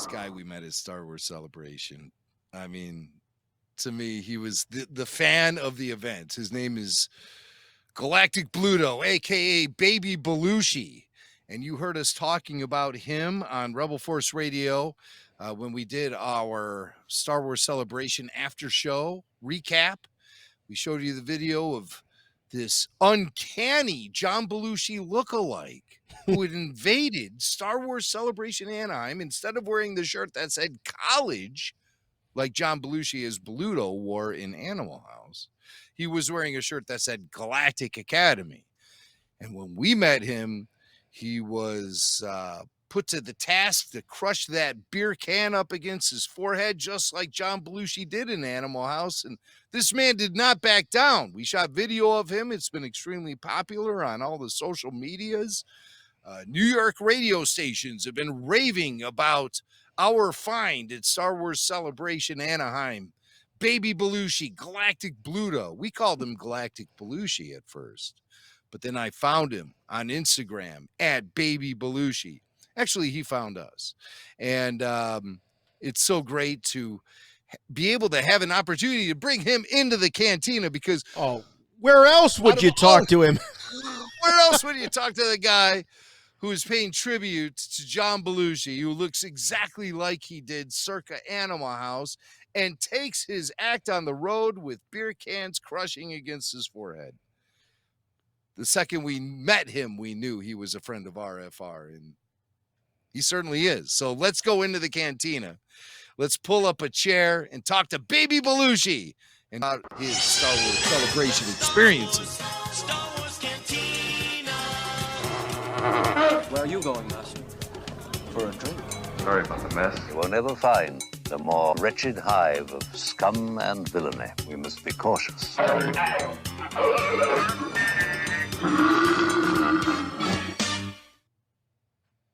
this guy we met at Star Wars Celebration. I mean, to me, he was the fan of the event. His name is Galactic Pluto, aka Baby Belushi. And you heard us talking about him on Rebel Force Radio when we did our Star Wars Celebration after show recap. We showed you the video of this uncanny John Belushi lookalike who had invaded Star Wars Celebration Anaheim. Instead of wearing the shirt that said college, like John Belushi as Bluto wore in Animal House, he was wearing a shirt that said Galactic Academy. And when we met him, he was put to the task to crush that beer can up against his forehead, just like John Belushi did in Animal House. And this man did not back down. We shot video of him. It's been extremely popular on all the social medias. New York radio stations have been raving about our find at Star Wars Celebration Anaheim. Baby Belushi, Galactic Bluto. We called him Galactic Belushi at first, but then I found him on Instagram at Baby Belushi. Actually, he found us. And it's so great to be able to have an opportunity to bring him into the cantina because... where else would you talk to him? Where else would you talk to the guy who is paying tribute to John Belushi, who looks exactly like he did circa Animal House, and takes his act on the road with beer cans crushing against his forehead? The second we met him, we knew he was a friend of RFR, and he certainly is. So let's go into the cantina. Let's pull up a chair and talk to Baby Belushi and about his Star Wars Celebration experiences. Star Wars Cantina. Where are you going, Master? For a drink. Sorry about the mess. You will never find a more wretched hive of scum and villainy. We must be cautious.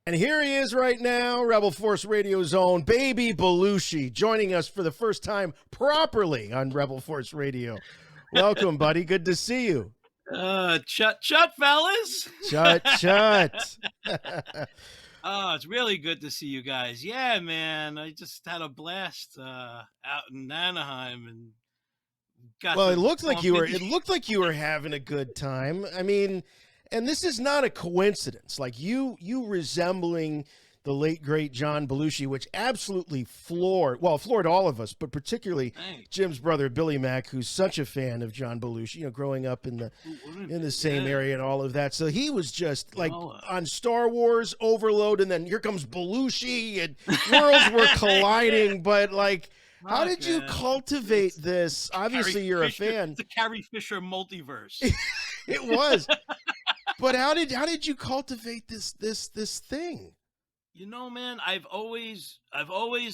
And here he is right now, Rebel Force Radio's own Baby Belushi, joining us for the first time properly on Rebel Force Radio. Welcome, buddy. Good to see you. Chut, fellas. Chut. Oh, it's really good to see you guys. Yeah, man. I just had a blast out in Anaheim and it looked like you were having a good time. I mean, and this is not a coincidence. Like you resembling the late great John Belushi, which absolutely floored all of us, but particularly Jim's brother Billy Mack, who's such a fan of John Belushi, growing up in the same area and all of that. So he was just like on Star Wars overload, and then here comes Belushi, and worlds were colliding. But like, how did you cultivate this? Obviously, you're a fan. It's a Carrie Fisher multiverse. It was. But how did you cultivate this thing? Man, I've always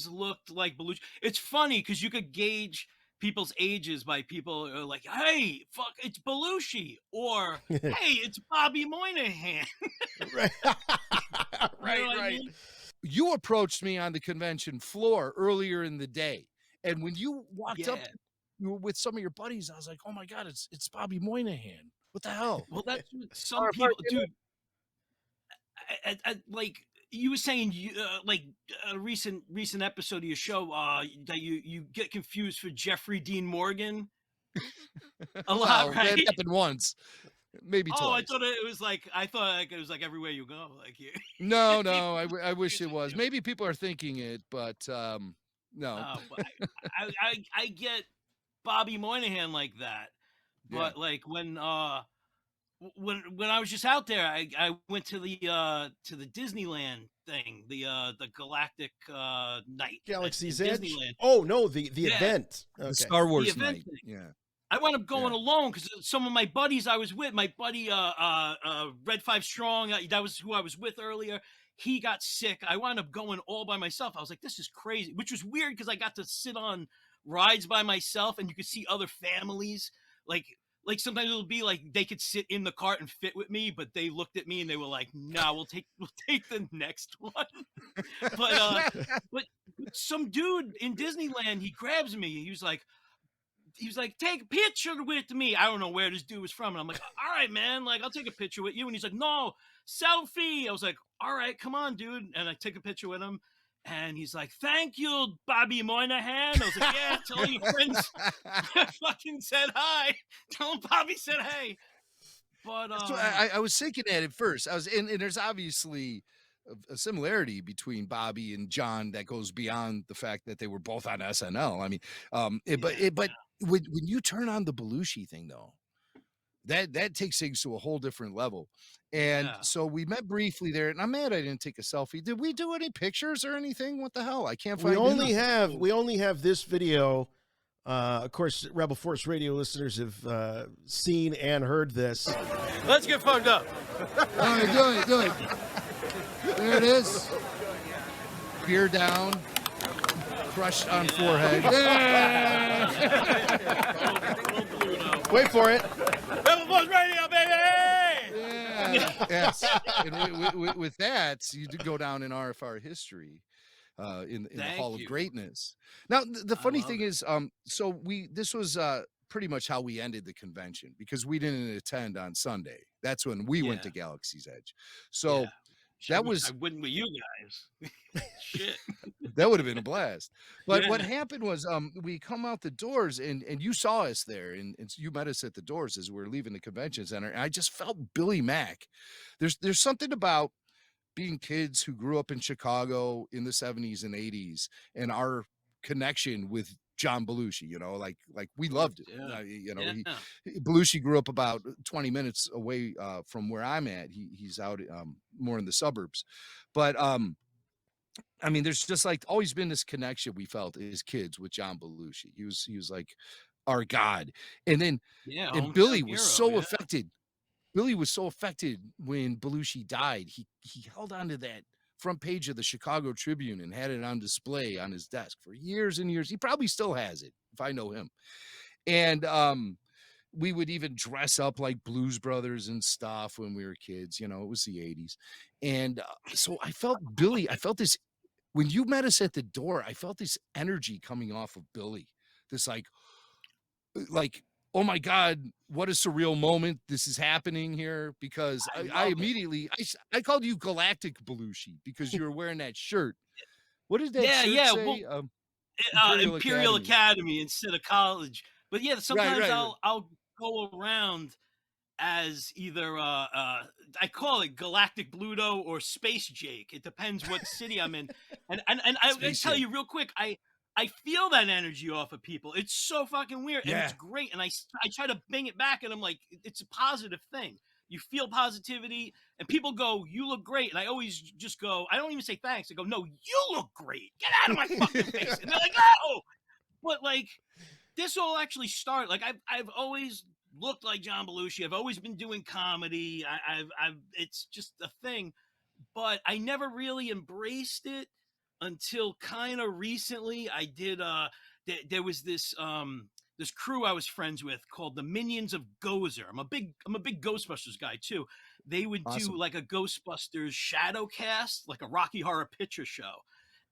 looked like Belushi. It's funny because you could gauge people's ages by people who are like, "Hey, fuck, it's Belushi," or "Hey, it's Bobby Moynihan." Right. Right. I mean? You approached me on the convention floor earlier in the day, and when you walked up, you were with some of your buddies. I was like, "Oh my God, it's Bobby Moynihan! What the hell?" Well, that's what some people, dude. I like. You were saying, like a recent episode of your show, that you get confused for Jeffrey Dean Morgan a lot, right? That happened once, maybe twice. I thought it was like everywhere you go, like you. No, I wish it was. Maybe people are thinking it, but no. But I get Bobby Moynihan like that, but like when I was just out there, I went to the Disneyland thing, the Galactic night, Galaxy's at Edge. Disneyland. Oh no, the event, the Star Wars night. Thing. Yeah, I wound up going alone because some of my buddies I was with, my buddy Red 5 Strong, that was who I was with earlier. He got sick. I wound up going all by myself. I was like, this is crazy, which was weird because I got to sit on rides by myself, and you could see other families like sometimes it'll be like they could sit in the cart and fit with me, but they looked at me and they were like, "No, we'll take the next one." but some dude in Disneyland, he grabs me. He was like, "Take a picture with me." I don't know where this dude was from, and I'm like, "All right, man, like I'll take a picture with you." And he's like, "No, selfie." I was like, "All right, come on, dude." And I took a picture with him. And he's like, "Thank you, Bobby Moynihan." I was like, "Yeah, tell your friends I fucking said hi. Tell them Bobby said hey." But So I was thinking that at first. And there's obviously a similarity between Bobby and John that goes beyond the fact that they were both on SNL. I mean, but when you turn on the Belushi thing though, that takes things to a whole different level. And yeah. so we met briefly there, and I'm mad I didn't take a selfie. Did we do any pictures or anything? What the hell? I can't We find only anything. have this video. Of course, Rebel Force Radio listeners have seen and heard this. Let's get fucked up. All right, do it. There it is. Beer down, crushed on forehead. Yeah. Wait for it. Rebel Force Radio, baby! Yeah. Yes. And with that, you do go down in RFR history. In the Hall of Greatness. Now, the funny thing is, so this was pretty much how we ended the convention because we didn't attend on Sunday. That's when we went to Galaxy's Edge. So I wouldn't with you guys. Shit. That would have been a blast. But what happened was we come out the doors and you saw us there and you met us at the doors as we were leaving the convention center. And I just felt Billy Mack. There's something about being kids who grew up in Chicago in the 70s and 80s and our connection with John Belushi, like we loved it. Belushi grew up about 20 minutes away from where I'm at. He's out more in the suburbs. But I mean, there's just like always been this connection we felt as kids with John Belushi. He was like our God. And then and Billy was so affected. Billy was so affected when Belushi died. He held on to that front page of the Chicago Tribune and had it on display on his desk for years and years. He probably still has it, if I know him. And we would even dress up like Blues Brothers and stuff when we were kids. It was the 80s. And so I felt this, when you met us at the door, I felt this energy coming off of Billy. This like, oh my God, what a surreal moment this is happening here, because I immediately I called you Galactic Belushi because you were wearing that shirt. What did that shirt say? Well, Imperial Academy instead of college. But sometimes I'll go around as either I call it Galactic Pluto or Space Jake. It depends what city I'm in. And I tell you real quick, I feel that energy off of people. It's so fucking weird. And it's great. And I try to bring it back and I'm like, it's a positive thing. You feel positivity and people go, "You look great." And I always just go, I don't even say thanks. I go, "No, you look great. Get out of my fucking face." And they're like, "Oh," but like this all actually started. Like I've always looked like John Belushi. I've always been doing comedy. It's just a thing, but I never really embraced it until kind of recently. I did there was this crew I was friends with called the Minions of Gozer. I'm a big Ghostbusters guy too. They would do like a Ghostbusters shadow cast, like a Rocky Horror Picture Show.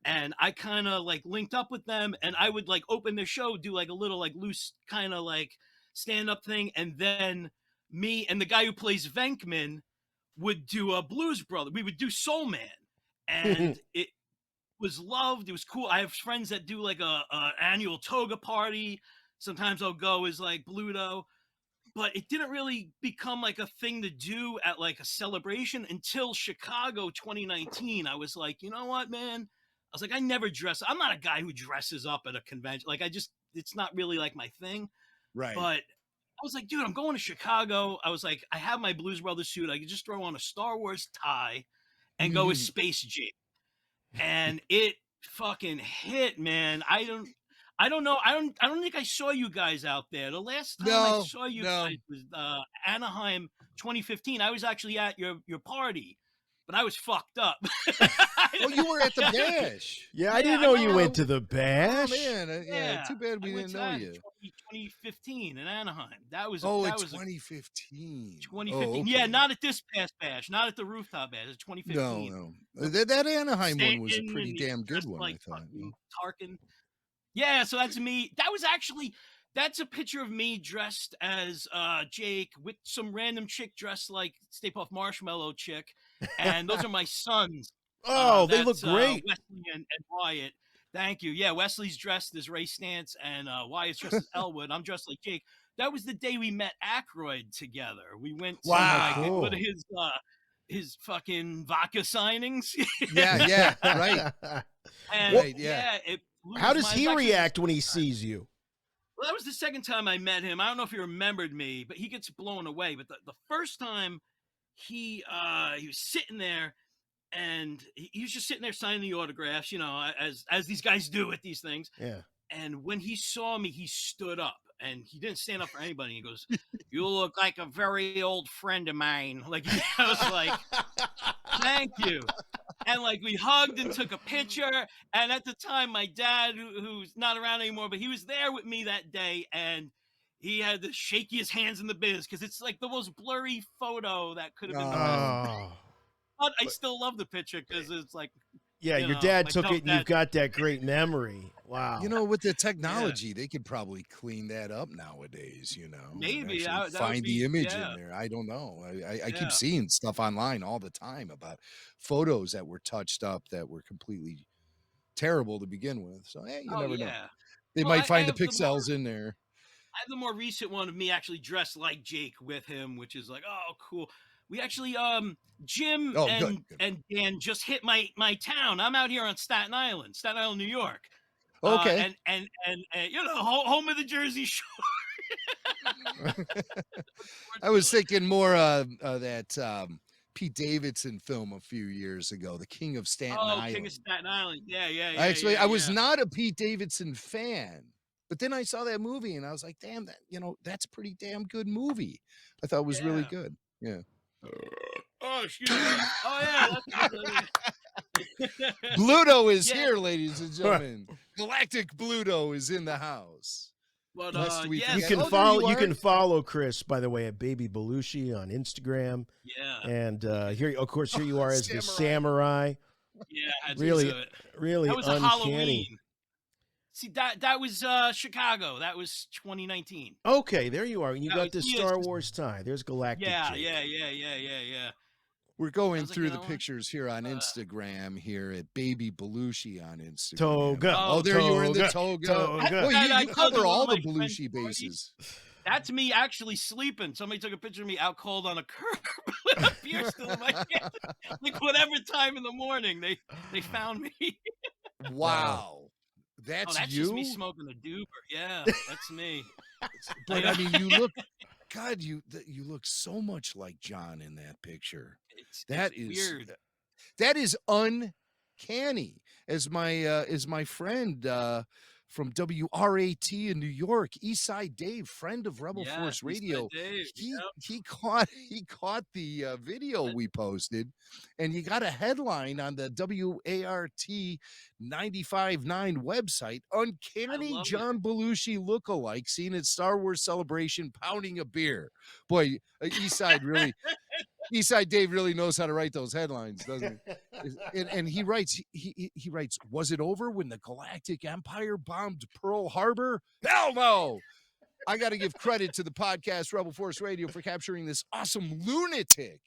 And I kind of like linked up with them and I would like open their show, do like a little like loose kind of like stand-up thing, and then me and the guy who plays Venkman would do a Blues Brother. We would do Soul Man. And it was loved. It was cool. I have friends that do like a annual toga party. Sometimes I'll go as like Bluto, but it didn't really become like a thing to do at like a celebration until Chicago 2019. I was like, you know what, man? I was like, I never dress. I'm not a guy who dresses up at a convention. Like it's not really like my thing. Right. But I was like, dude, I'm going to Chicago. I was like, I have my Blues Brothers suit. I could just throw on a Star Wars tie and go as Space Jake. And it fucking hit, man. I don't know. I don't think I saw you guys out there. The last time I saw you guys was Anaheim 2015. I was actually at your party, but I was fucked up. Oh, you were at the bash. Yeah, I didn't know you went to the bash. Oh man, too bad we didn't know you. 2015 in Anaheim. That was 2015. 2015. Oh, okay. Yeah, not at this past bash, not at the rooftop bash. It's 2015. No. That Anaheim one was a pretty damn good one, like I thought. Tarkin. Yeah, so that's me. That's a picture of me dressed as Jake with some random chick dressed like Stay Puft Marshmallow chick, and those are my sons. Oh, they look That's great. Wesley and Wyatt. Thank you. Yeah, Wesley's dressed as Ray Stantz, and Wyatt's dressed as Elwood. I'm dressed like Jake. That was the day we met Aykroyd together. We went to like Wow. one of his fucking vodka signings. Yeah, yeah, right. And Right, yeah. it blew How his does mind. he It was actually react when he sees you? well, that was the second time I met him. I don't know if he remembered me, but he gets blown away. But the first time he was sitting there and he was just sitting there signing the autographs, you know, as these guys do at these things. Yeah. And when he saw me, he stood up and he didn't stand up for anybody. He goes, "You look like a very old friend of mine." Like I was like, "Thank you." And like we hugged and took a picture. And at the time, my dad, who's not around anymore, but he was there with me that day, and he had the shakiest hands in the biz because it's like the most blurry photo that could have been the best. Oh. But I still love the picture because it's like, Yeah, you your know, dad my took dope it and you've dad- got that great memory. Wow. You know, with the technology, they could probably clean that up nowadays, you know. and Maybe, actually that would find be- the image yeah. in there. I don't know. I Yeah. keep seeing stuff online all the time about photos that were touched up that were completely terrible to begin with. So, hey, you Oh, never know. yeah. They Well, I might find the have the more- pixels in there. I have the more recent one of me actually dressed like Jake with him, which is like, oh, cool. We actually, Jim Oh, and good. and Dan just hit my town. I'm out here on Staten Island, New York. Okay. And you know, home of the Jersey Shore. I was thinking more that Pete Davidson film a few years ago, The King of Staten Island. King of Staten Island. Yeah, yeah, yeah. Actually, yeah, I was yeah. not a Pete Davidson fan, but then I saw that movie and I was like, damn, that's a pretty damn good movie. I thought it was really Yeah. good. Yeah. Oh, excuse me. Oh, yeah. Pluto is Yeah. here, ladies and gentlemen. Galactic Pluto is in the house. But Lest we yeah, You forget- can Oh, there follow. you You are. can follow Chris, by the way, at Baby Belushi on Instagram. yeah, And here, of course, here you are as the Samurai. samurai. yeah. I had to Really, do it. really That was a uncanny. Halloween. See, that was Chicago. That was 2019. Okay, there you are. And you That got was- the he is Star just- Wars tie. There's Galactic. Yeah, Jake. yeah. We're going was like, through you the know what? pictures here on Instagram here at Baby Belushi on Instagram. Toga. Oh, there you were in the Toga. toga. Toga. Well, I you called cover one of all the my friends' Belushi parties. bases. That's me actually sleeping. Somebody took a picture of me out cold on a curb with a beer still in my hand. Like whatever time in the morning they found me. Wow. That's Oh, that's you? just me smoking a doober. Yeah, that's me. But I mean, you look, God, you look so much like John in that picture. It's That is weird. That is uncanny. As my friend from WRAT in New York, Eastside Dave, friend of Rebel Yeah, Force Eastside Radio, Dave, yep. he caught the video we posted, and you got a headline on the WART 95.9 website: uncanny love it. John Belushi lookalike seen at Star Wars Celebration pounding a beer. Boy, Eastside Dave really knows how to write those headlines, doesn't he? And he writes, he writes, was it over when the Galactic Empire bombed Pearl Harbor? Hell no. I got to give credit to the podcast Rebel Force Radio for capturing this awesome lunatic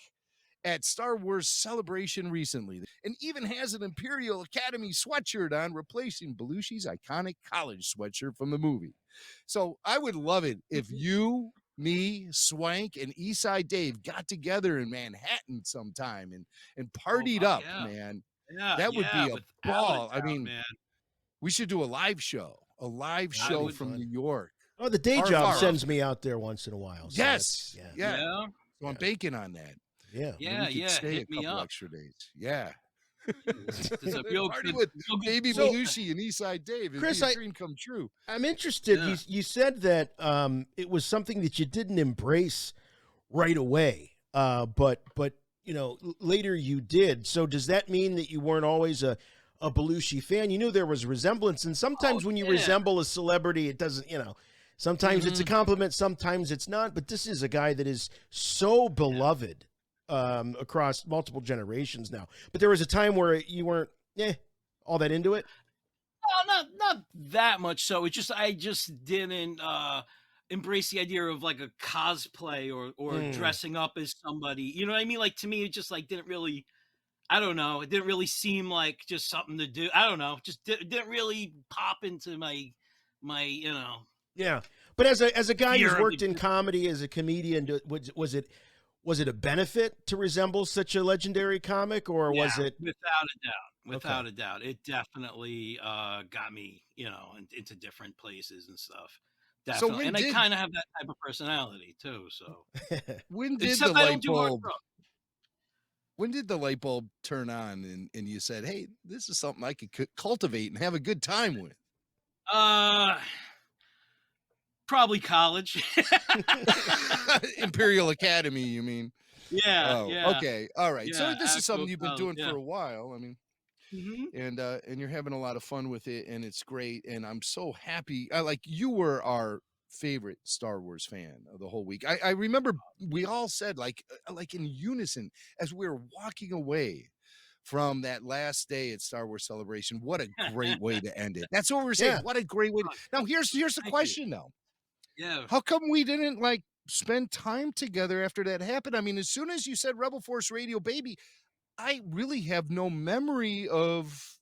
at Star Wars Celebration recently, and even has an Imperial Academy sweatshirt on, replacing Belushi's iconic college sweatshirt from the movie. So I would love it if you, me, Swank, and Eastside Dave got together in Manhattan sometime and partied fuck up, yeah. man. Yeah, That would be a without ball. I doubt, mean, man. we should do a live show would from be fun. New York. Oh, the day Arf, job arf. sends me out there once in a while. So Yes. that's- Yeah. Yeah, So I'm banking on that. Yeah. yeah, we could yeah. stay Hit a me couple up. extra days. Yeah. There's a real Party good, with real good Baby So- Belushi and Eastside Dave. It'd Chris, be a dream come true. I'm interested. Yeah. You said that it was something that you didn't embrace right away, but later you did. So does that mean that you weren't always a Belushi fan? You knew there was resemblance, and sometimes when you yeah. resemble a celebrity, it doesn't. Sometimes it's a compliment, sometimes it's not. But this is a guy that is so beloved across multiple generations now. But there was a time where you weren't all that into it. No, not that much. So it just I just didn't embrace the idea of like a cosplay or dressing up as somebody. You know what I mean? Like to me, it just like didn't really. I don't know. It didn't really seem like just something to do. I don't know. Just didn't really pop into my Yeah, but as a guy fear who's of worked in it. comedy as a comedian, was it a benefit to resemble such a legendary comic, or Yeah, was it? without a doubt. Without Okay. a doubt. It definitely got me, into different places and stuff. So Definitely. And I kind of have that type of personality too. So when did the except I don't light do hard bulb drugs. when did the light bulb turn on and you said, "Hey, this is something I could cultivate and have a good time with"? Uh Probably college. Imperial Academy, you mean? Yeah, Oh, yeah, okay. All right. So yeah, this is actual something you've been college, doing yeah. for a while. I mean, Mhm. and you're having a lot of fun with it, and it's great. And I'm so happy. Like you were our favorite Star Wars fan of the whole week. I remember we all said like in unison as we were walking away from that last day at Star Wars Celebration. What a great way to end it. That's what we're saying. Yeah. What a great way to. Now here's the Thank you. question though. Yeah. How come we didn't like spend time together after that happened? I mean, as soon as you said Rebel Force Radio, baby, I really have no memory of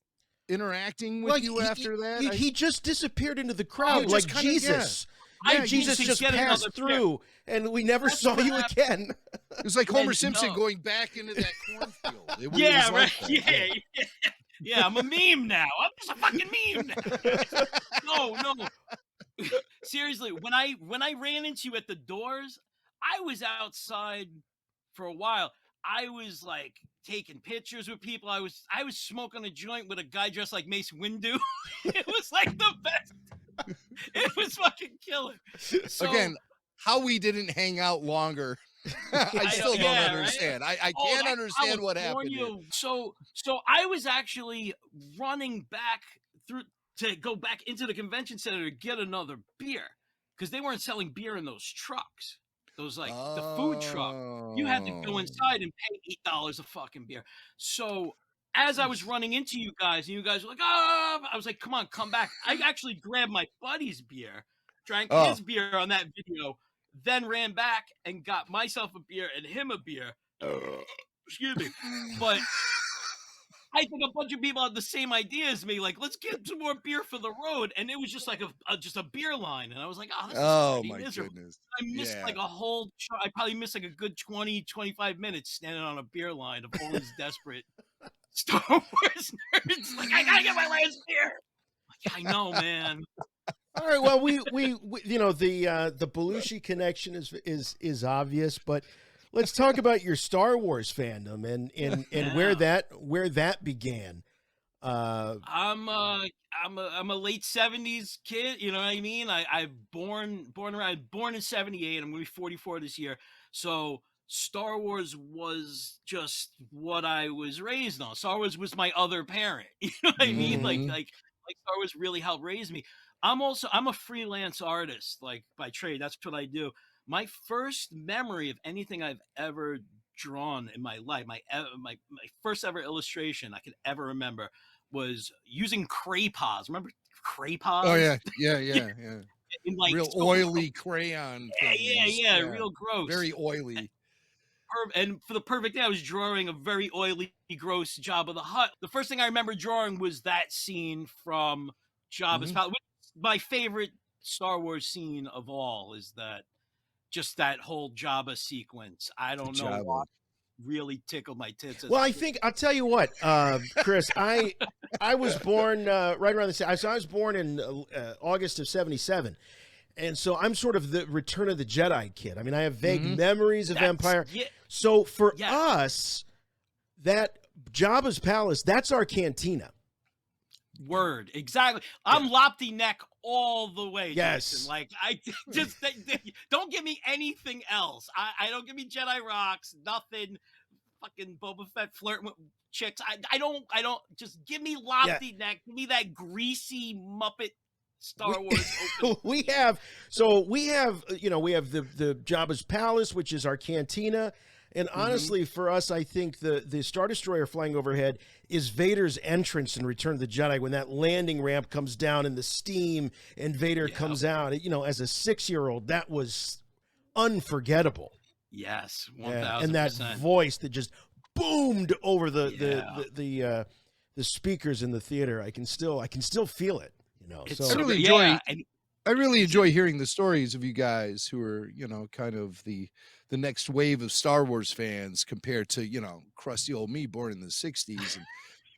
interacting with Like you after that. he just disappeared into the You crowd just like kinda, Jesus. I yeah, need Jesus to just get another passed beer. through, and we never That's saw what you happened. again. it was like Homer Man, Simpson no. going back into that cornfield. It Yeah, was right. like that, Yeah. Yeah, I'm a meme now. I'm just a fucking meme now. No. Seriously, when I ran into you at the doors, I was outside for a while. I was like taking pictures with people. I was smoking a joint with a guy dressed like Mace Windu. It was like the best. It was fucking killer. So Again, how we didn't hang out longer. I still don't yeah, right? understand. I Oh, can't that understand what happened there. California. So I was actually running back through to go back into the convention center to get another beer because they weren't selling beer in those trucks. Those like the food truck. You had to go Oh. inside and pay $8 a fucking beer. So as I was running into you guys, and you guys were like, "Oh," I was like, "Come on, come back." I actually grabbed my buddy's beer, drank Oh. his beer on that video, then ran back and got myself a beer and him a beer. Excuse me. But I think a bunch of people had the same idea as me. Like, let's get some more beer for the road. And it was just like just a beer line. And I was like, oh, this is Oh pretty my miserable. goodness. I missed Yeah. like a whole, I probably missed like a good 20, 25 minutes standing on a beer line of all these desperate Star Wars nerds. Like, I gotta get my last beer. Like, I know, man. All right. Well, we the Belushi connection is obvious, but let's talk about your Star Wars fandom and where that began. I'm a late 70s kid, you know what I mean? I born in 78. I'm gonna be 44 this year. So Star Wars was just what I was raised on. Star Wars was my other parent. You know what I mean? Mhm. Like Star Wars really helped raise me. I'm a freelance artist, like by trade. That's what I do. My first memory of anything I've ever drawn in my life, my first ever illustration I could ever remember was using crayons. Remember crayons? Oh yeah. Yeah. In like Real oily crayon things. yeah, real gross. Very oily. And for the perfect day, I was drawing a very oily, gross Jabba the Hutt. The first thing I remember drawing was that scene from Jabba's Mhm. Palace. My favorite Star Wars scene of all is that whole Jabba sequence. I don't know Jabba. what really tickled my tits. as Well, a I kid. think I'll tell you what, Chris. I was born right around the same. So I was born in August of '77, and so I'm sort of the Return of the Jedi kid. I mean, I have vague Mhm. memories of That's- Empire. yeah, So for Yes. us, that Jabba's palace, that's our cantina. word exactly. I'm lopty neck all the way. Yes. Jason. Like I just don't give me anything else. I don't give me Jedi rocks. Nothing. Fucking Boba Fett flirting with chicks. I don't. Just give me lopty neck. Give me that greasy Muppet Star Wars. Open. we have the Jabba's palace, which is our cantina. And honestly, for us, I think the Star Destroyer flying overhead is Vader's entrance in Return of the Jedi when that landing ramp comes down and the steam and Vader comes out. As a 6-year-old, that was unforgettable. Yes, 1000%. And that voice that just boomed over Yeah. the speakers in the theater. I can still feel it. It's So I so really good. enjoy Yeah, and I really is it enjoy hearing the stories of you guys who are, kind of the next wave of Star Wars fans compared to, crusty old me born in the 60s. And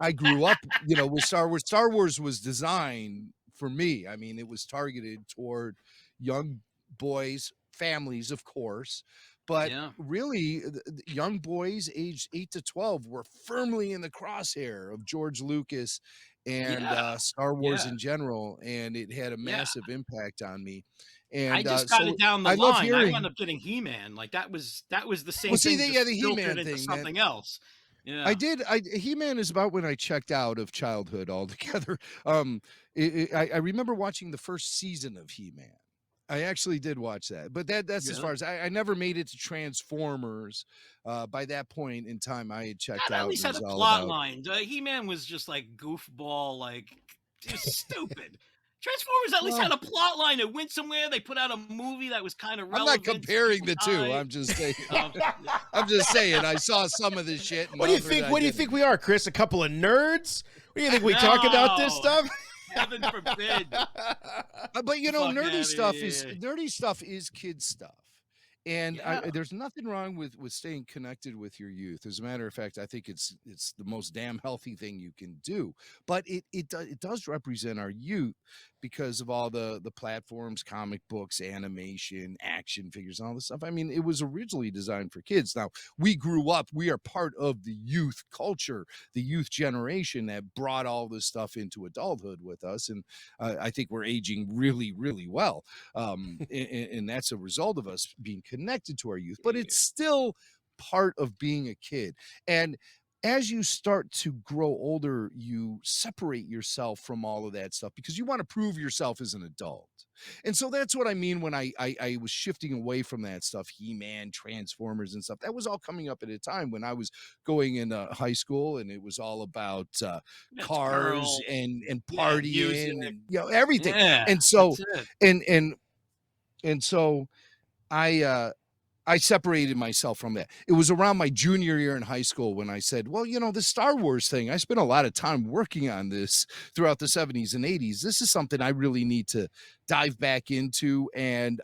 I grew up, with Star Wars. Star Wars was designed for me. I mean, it was targeted toward young boys, families, of course, but yeah. really young boys aged 8 to 12 were firmly in the crosshair of George Lucas and Yeah. Star Wars Yeah. in general, and it had a Yeah. massive impact on me. I And just got so it down the I love line. I wound hearing. up getting He-Man. Like that was the Well, same see, thing, yeah, just the filtered He-Man into thing, man. something else. I Yeah. did. He-Man is about when I checked out of childhood altogether. Um, I remember watching the first season of He-Man. I actually did watch that, but that's as Yeah. far as I never made it to Transformers. By that point in time, I had checked That at out, least and it had was a all plot about. line. He-Man was just like goofball, like just stupid. Transformers at least Well, had a plot line. It went somewhere. They put out a movie that was kind of I'm not relevant to comparing people's the two. time. I'm just saying. Yeah. I'm just saying. I saw some of this shit, and what do you other think? I What do you didn't. think we are, Chris? A couple of nerds? What do you think we talk about this No, stuff? heaven forbid. But Fuck out of here. nerdy stuff is kid stuff. And Yeah. there's nothing wrong with staying connected with your youth. As a matter of fact, I think it's the most damn healthy thing you can do. But it does represent our youth because of all the platforms, comic books, animation, action figures, and all this stuff. I mean, it was originally designed for kids. Now we grew up. We are part of the youth culture, the youth generation that brought all this stuff into adulthood with us. And I think we're aging really, really well. And that's a result of us being connected to our youth, but it's still part of being a kid. And as you start to grow older, you separate yourself from all of that stuff because you want to prove yourself as an adult. And so that's what I mean when I was shifting away from that stuff, He-Man, Transformers, and stuff. That was all coming up at a time when I was going into high school, and it was all about That's cars girls. and Yeah, music. partying and everything. Yeah, And so that's it. and so I separated myself from that. It was around my junior year in high school when I said, well, the Star Wars thing, I spent a lot of time working on this throughout the 70s and 80s. This is something I really need to dive back into and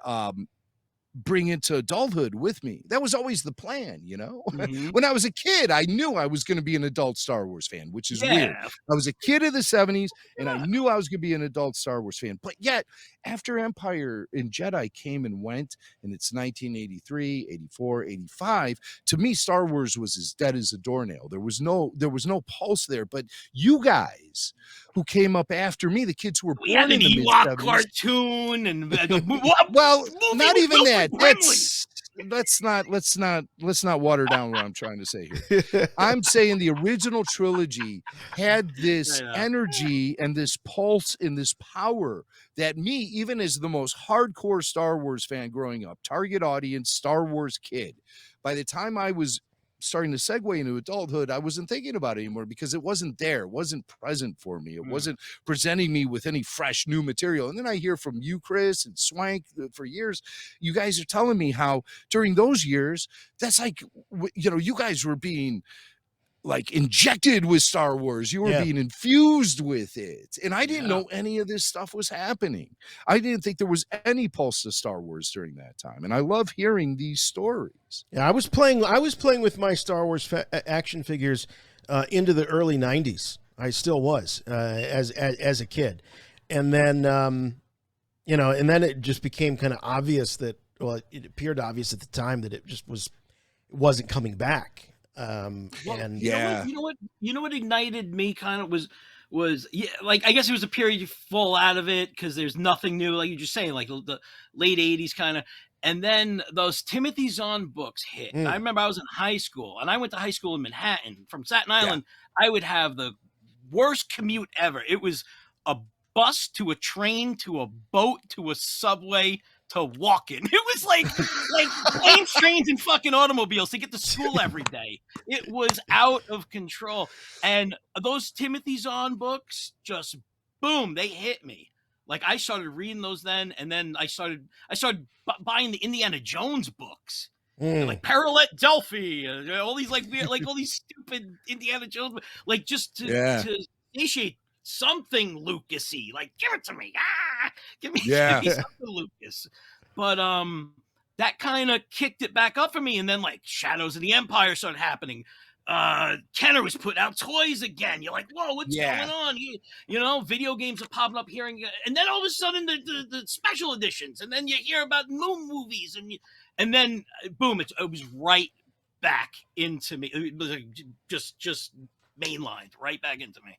bring into adulthood with me. That was always the plan, Mhm. When I was a kid, I knew I was going to be an adult Star Wars fan, which is weird. Yeah. I was a kid of the 70s and I Yeah. knew I was going to be an adult Star Wars fan. But yet, after Empire and Jedi came and went, and it's 1983, 84, 85, to me Star Wars was as dead as a doornail. There was no pulse there, but you guys who came up after me, the kids who were We had born an in the mid Ewok 70s. cartoon and what Well, movie not with even Wilford that. Brimley? Let's not water down what I'm trying to say here. I'm saying the original trilogy had this I know. energy and this pulse and this power that me, even as the most hardcore Star Wars fan growing up, target audience, Star Wars kid, by the time I was starting to segue into adulthood, I wasn't thinking about it anymore because it wasn't there. It wasn't present for me. It wasn't presenting me with any fresh new material. And then I hear from you, Chris, and Swank for years. You guys are telling me how during those years, that's like, you guys were being like injected with Star Wars. You were Yeah. being infused with it. And I didn't Yeah. know any of this stuff was happening. I didn't think there was any pulse to Star Wars during that time. And I love hearing these stories. Yeah, I was playing with my Star Wars action figures into the early '90s. I still was as a kid, and then and then it just became kind of obvious that it appeared obvious at the time that it wasn't coming back. Well, And Yeah. you know what ignited me kind of was yeah, like I guess it was a period you fall out of it because there's nothing new, like you just saying, like the late '80s kind of, and then those Timothy Zahn books hit. I remember I was in high school, and I went to high school in Manhattan. From Staten Island, I would have the worst commute ever. It was a bus to a train to a boat to a subway to walking. It was like planes, trains, and fucking automobiles to get to school every day. It was out of control. And those Timothy Zahn books just boom, they hit me. Like I started reading those then, and then I started buying the Indiana Jones books. Like Paralette Delphi, all these like weird, like all these stupid Indiana Jones, like just to initiate something Lucasy, like give it to me, give me something Lucas. But that kind of kicked it back up for me, and then like Shadows of the Empire started happening. Kenner was putting out toys again. You're like, whoa, what's going on? You know, video games are popping up here, and then all of a sudden the special editions, and then you hear about moon movies, and then boom, it was right back into me. It was like just mainlined right back into me.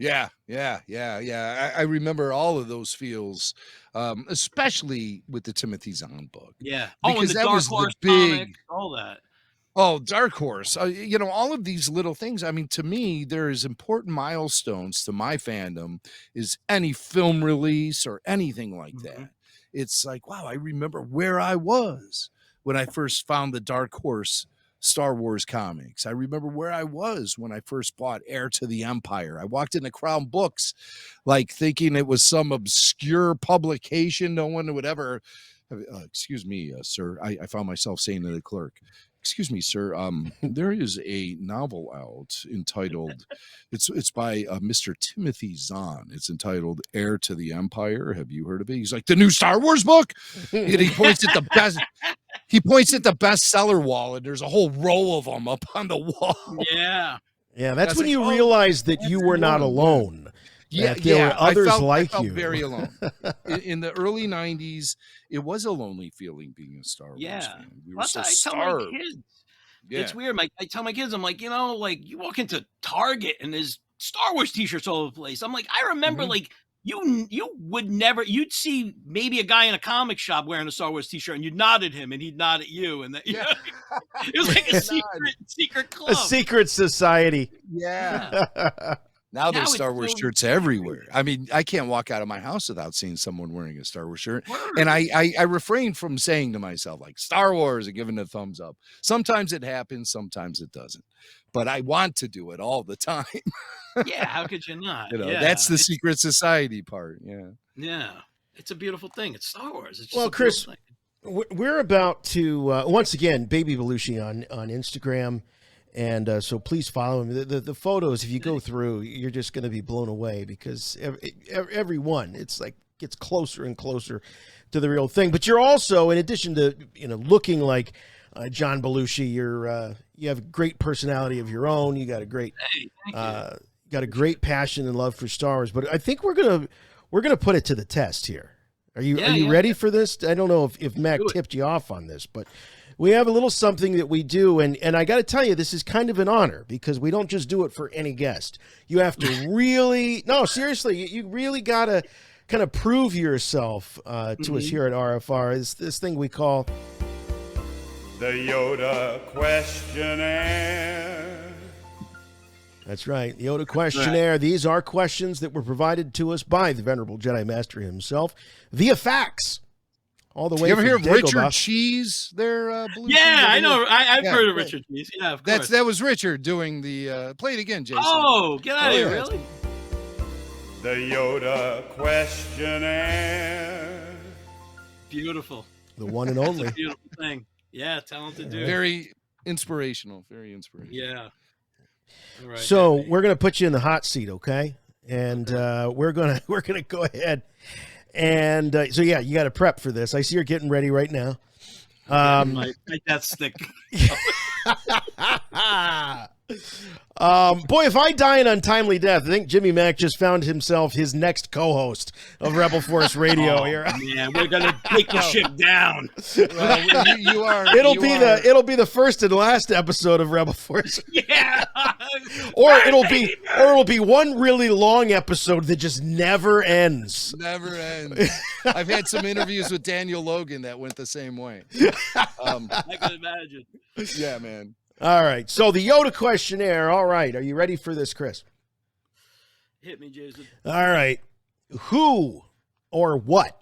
Yeah. I remember all of those feels, especially with the Timothy Zahn book. Yeah. Because and the that Dark was Horse the big comic, all that. Oh, Dark Horse. You know, all of these little things. I mean, to me, there is important milestones to my fandom is any film release or anything like that. It's like, wow, I remember where I was when I first found the Dark Horse Star Wars comics. I remember where I was when I first bought Heir to the Empire. I walked into Crown Books like thinking it was some obscure publication no one would ever excuse me, sir. I found myself saying to the clerk, excuse me, sir. There is a novel out entitled, it's by Mr. Timothy Zahn. It's entitled Heir to the Empire. Have you heard of it? He's like, the new Star Wars book? And he points at the best. He points at the bestseller wall, and there's a whole row of them up on the wall. Yeah. Yeah, that's when you realize that you were not alone. Yeah, there were others I felt you. very alone. In the early 90s, it was a lonely feeling being a Star Wars fan. We were so starved. It's weird. I tell my kids, I'm like, you know, like you walk into Target and there's Star Wars t-shirts all over the place. I'm like, I remember like you would never, you'd see maybe a guy in a comic shop wearing a Star Wars t-shirt and you'd nod at him and he'd nod at you. And that, you know, it was like a secret club. A secret society. Yeah. Now there's Star Wars shirts everywhere. I mean, I can't walk out of my house without seeing someone wearing a Star Wars shirt. And I refrain from saying to myself, like, Star Wars and giving a thumbs up. Sometimes it happens, sometimes it doesn't. But I want to do it all the time. Yeah, how could you not? You know, that's the secret society part. Yeah. Yeah. It's a beautiful thing. It's Star Wars. It's just well, Chris, we're about to, once again, Baby Belushi on Instagram. And so please follow him. The photos, if you go through, you're just going to be blown away because every one, it's like gets closer and closer to the real thing. But you're also, in addition to looking like John Belushi, you have a great personality of your own. You got a great passion and love for Star Wars. But I think we're gonna put it to the test here. Are you ready for this? I don't know if Mac tipped you off on this, but we have a little something that we do, and I got to tell you, this is kind of an honor because we don't just do it for any guest. You have to really, no, seriously, you really got to kind of prove yourself to us here at RFR. It's this thing we call the Yoda questionnaire. That's right, the Yoda questionnaire. Right. These are questions that were provided to us by the Venerable Jedi Master himself via fax. All the way. You ever hear of Richard Dagobah. Cheese there? Yeah, I know. I've heard of Richard Cheese. Yeah, of course. That was Richard doing the. Play it again, Jason. Oh, get out of here! Really? The Yoda questionnaire. Beautiful. The one and only. That's a beautiful thing. Yeah, talented dude. Very inspirational. Very inspirational. Yeah. All right, so we're gonna put you in the hot seat, okay? And we're gonna go ahead. And so, yeah, you got to prep for this. I see you're getting ready right now. My death stick. Boy, if I die an untimely death, I think Jimmy Mack just found himself his next co-host of Rebel Force Radio here. Yeah, we're gonna take the ship down. Well, you are. It'll be the first and last episode of Rebel Force. Yeah. or it'll be one really long episode that just never ends. Never ends. I've had some interviews with Daniel Logan that went the same way. I can imagine. Yeah, man. All right, so the Yoda questionnaire. All right, are you ready for this, Chris? Hit me, Jason. All right. Who or what,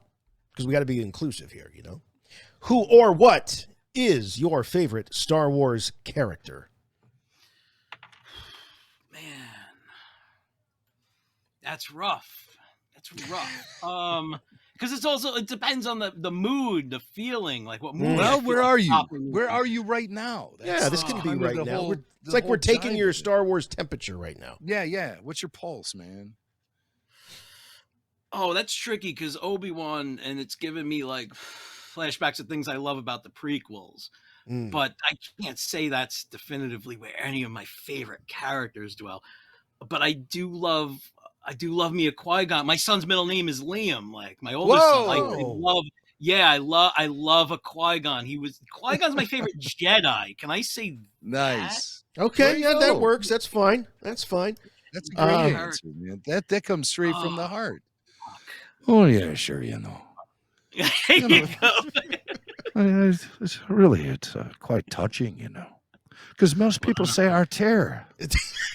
because we got to be inclusive here, who or what is your favorite Star Wars character? Man, that's rough. because it's also, it depends on the mood, the feeling, like what mood. Well, I feel where like are you? popping Where in. are you right now? Yeah, this can be right now. It's like we're taking your Star Wars temperature right now. Yeah. What's your pulse, man? Oh, that's tricky because Obi-Wan, and it's giving me like flashbacks of things I love about the prequels. But I can't say that's definitively where any of my favorite characters dwell. But I do love me a Qui-Gon. My son's middle name is Liam, like my oldest son. I love a Qui-Gon. Qui-Gon's my favorite Jedi. Can I say Nice. that? Okay, yeah, that works. That's fine. That's fine. That's a great answer, man. That comes straight from the heart. Oh yeah, sure, you know. There you go. It's really quite touching, you know, because most people say Arter,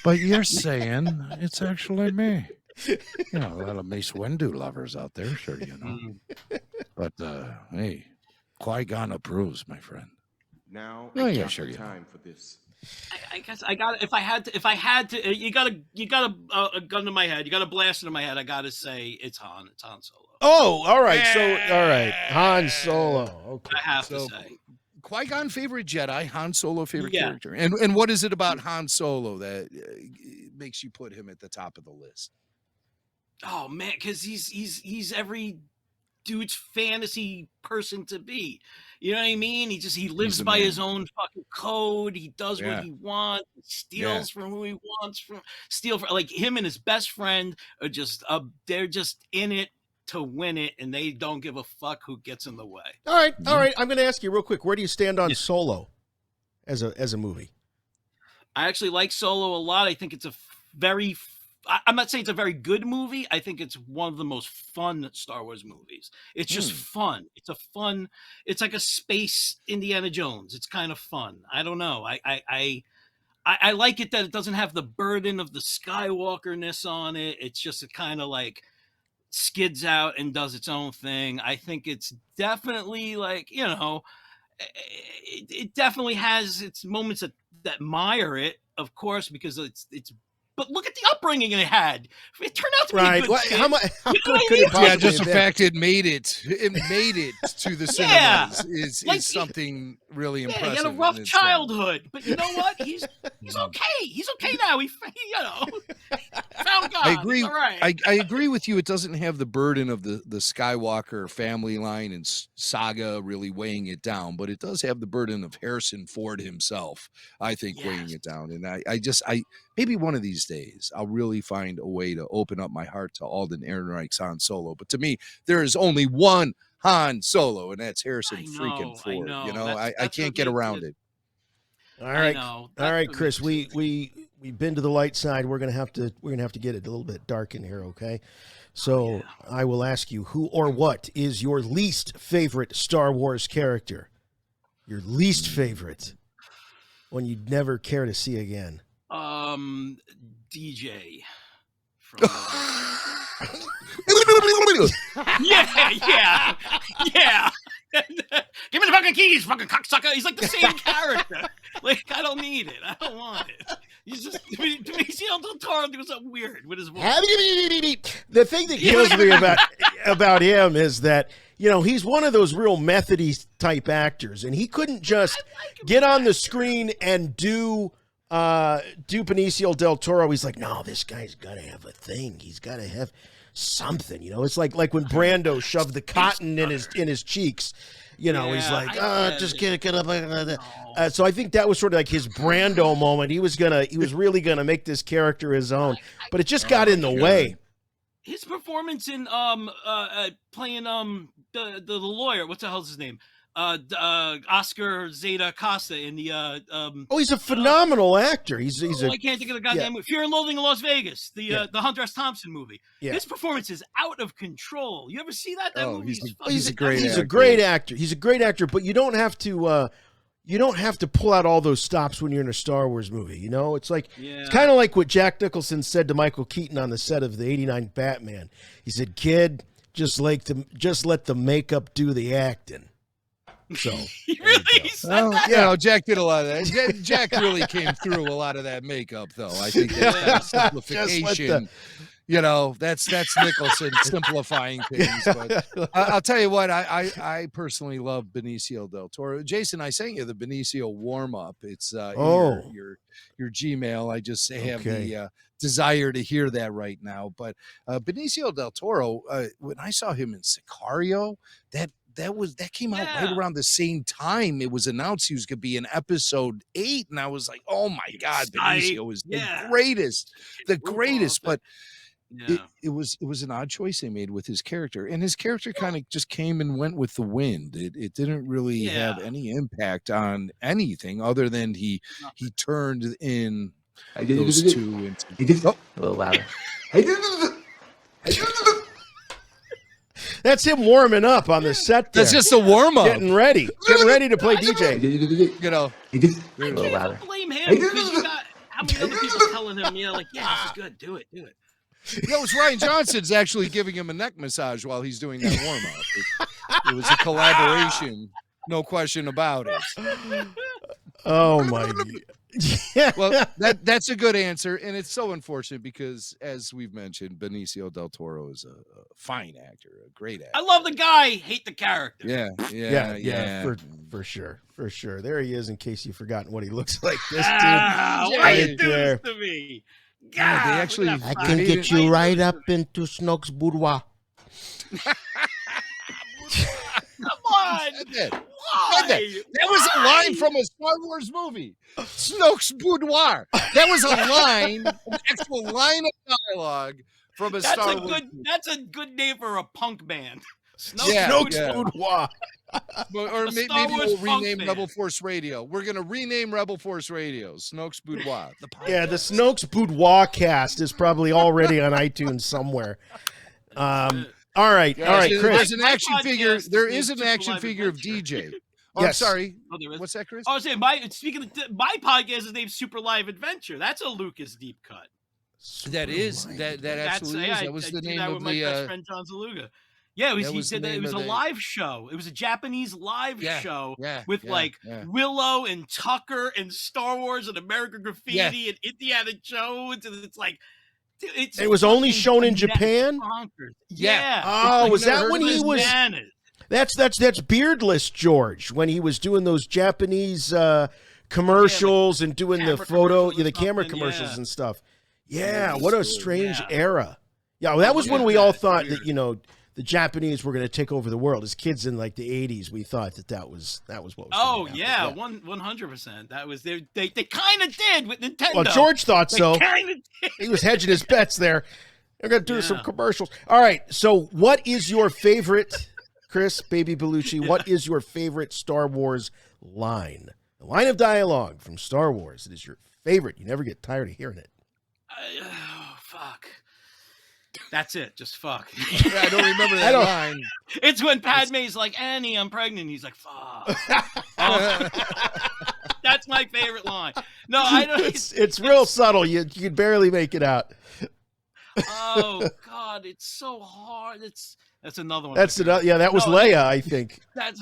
but you're saying it's actually me. You know, a lot of Mace Windu lovers out there, sure, you know. But hey, Qui-Gon approves, my friend. Now, yeah, sure, you time for this. I guess I got, if I had to, you got a gun to my head, you got a blast into my head. I got to say it's Han Solo. Oh, all right. So, all right, Han Solo. Okay. I have to say. Qui-Gon favorite Jedi, Han Solo favorite character. And what is it about Han Solo that makes you put him at the top of the list? Oh man, because he's every dude's fantasy person to be. You know what I mean? He lives by his own fucking code. He does what he wants. He steals from who he wants like him and his best friend are just they're just in it to win it, and they don't give a fuck who gets in the way. All right. I'm going to ask you real quick. Where do you stand on Solo as a movie? I actually like Solo a lot. I think it's a very I'm not saying it's a very good movie. I think it's one of the most fun Star Wars movies. It's just fun. It's like a space Indiana Jones. It's kind of fun. I don't know. I like it that it doesn't have the burden of the Skywalker-ness on it. It's just it kind of like skids out and does its own thing. I think it's definitely like, you know, it definitely has its moments that mire it, of course, because it's but look at the upbringing it had. It turned out to be a good kid. How good could it Yeah, possibly just the have been? fact it made it to the cinemas is something really impressive. Yeah, he had a rough childhood, but you know what? He's okay. He's okay now. He found God. I agree. All right. I agree with you. It doesn't have the burden of the Skywalker family line and saga really weighing it down, but it does have the burden of Harrison Ford himself, I think, weighing it down. And I maybe one of these days I'll really find a way to open up my heart to Alden Ehrenreich's Han Solo. But to me, there is only one Han Solo, and that's Harrison freaking Ford. You know, I can't get around it. All right, Chris. We've been to the light side. We're gonna have to get it a little bit dark in here, okay? So I will ask you, who or what is your least favorite Star Wars character? Your least favorite, one you'd never care to see again. DJ. Yeah. Give me the fucking keys, fucking cocksucker. He's like the same character. Like, I don't need it. I don't want it. He's just Benicio del Toro doing something weird with his voice. The thing that kills me about him is that, you know, he's one of those real methody type actors, and he couldn't just get on the screen and do Benicio del Toro. He's like, no, this guy's got to have a thing. He's got to have something, you know. It's like when Brando shoved the cotton in his cheeks. You know, he's like, just get up. So I think that was sort of like his Brando moment. He was really gonna make this character his own, but it just got in the way. His performance in playing the lawyer, what the hell's his name? Oscar Zeta Costa in the he's a phenomenal actor. I can't think of the goddamn movie. Fear and Loathing in Las Vegas, the Hunter S. Thompson movie. Yeah. His performance is out of control. You ever see that movie? He's a great actor. He's a great actor, but you don't have to pull out all those stops when you're in a Star Wars movie. You know, it's like it's kind of like what Jack Nicholson said to Michael Keaton on the set of the '89 Batman. He said, "Kid, just let the makeup do the acting." So he really said that? You know, Jack did a lot of that. Jack really came through a lot of that makeup, though. I think that's kind of simplification. You know, that's Nicholson simplifying things. But I'll tell you what, I personally love Benicio del Toro. Jason, I sent you the Benicio warm up. It's in your Gmail. I just have the desire to hear that right now. But Benicio del Toro, when I saw him in Sicario, that came out right around the same time it was announced he was going to be in episode 8, and I was like, oh my god, Benicio is the greatest. But it was an odd choice they made with his character, and his character kind of just came and went with the wind. It didn't really have any impact on anything other than he turned in those two into a little louder. That's him warming up on the set there. That's just a warm-up. Getting ready to play DJ. You know, a little louder. Blame him because you got how many other people telling him, like, yeah, this is good, do it. No, it's Ryan Johnson's actually giving him a neck massage while he's doing that warm-up. It was a collaboration, no question about it. Oh my god. Yeah. Well, that's a good answer, and it's so unfortunate because, as we've mentioned, Benicio del Toro is a fine actor, a great actor. I love the guy, hate the character. Yeah, for sure. There he is. In case you've forgotten what he looks like, this dude. Why you do this to me? God, they actually. I can get you right up into Snoke's boudoir. Come on. That was a line from a Star Wars movie. Snoke's boudoir. That was a line, an actual line of dialogue from a Star Wars movie. That's a good name for a punk band. Snoke's boudoir. Or maybe we'll rename Rebel Force Radio. We're going to rename Rebel Force Radio Snoke's Boudoir. The Snoke's Boudoir cast is probably already on iTunes somewhere. All right, Chris. There's an action figure. There is an action figure of DJ. Oh, I'm sorry. What's that, Chris? I was saying, speaking of my podcast is named Super Live Adventure. That's a Lucas deep cut. That absolutely is. That was the name of my best friend John Zaluga. Yeah, it was a live show. It was a Japanese live show with Willow and Tucker and Star Wars and American Graffiti and Indiana Jones, and it's like. It was only shown in Japan. Yeah. Oh, was that when he was? That's Beardless George when he was doing those Japanese commercials and doing the camera commercials and stuff. Yeah, what a strange era. Yeah, well, that was when we all thought that the Japanese were going to take over the world. As kids in like the 80s, we thought that was what was. Oh yeah, 100%. That was they kind of did with Nintendo. Well, George thought so. Did. He was hedging his bets there. They're going to do some commercials. All right, so what is your favorite, Chris, Baby Belushi? What is your favorite Star Wars line? The line of dialogue from Star Wars. It is your favorite. You never get tired of hearing it. Fuck. That's it. Just fuck. I don't remember that line. It's when Padme's like, Annie, I'm pregnant. He's like, fuck. That's my favorite line. No, I don't. It's real subtle. You can barely make it out. Oh God, it's so hard. That's another one. That's another. Yeah, that was Leia, I think. That's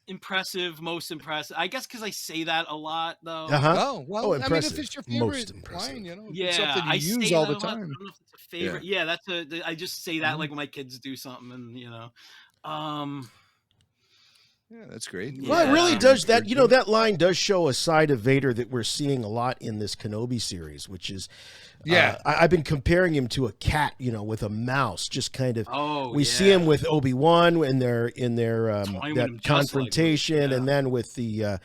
impressive, most impressive. I guess because I say that a lot, though. Oh, well, impressive. I mean, if it's your favorite line, it's something you use all the time. I don't know if it's a favorite. Yeah, I just say that like when my kids do something, and yeah, that's great. Well, it really does that. That line does show a side of Vader that we're seeing a lot in this Kenobi series, which is, I've been comparing him to a cat, with a mouse, just kind of. We see him with Obi-Wan in their that confrontation, and then with the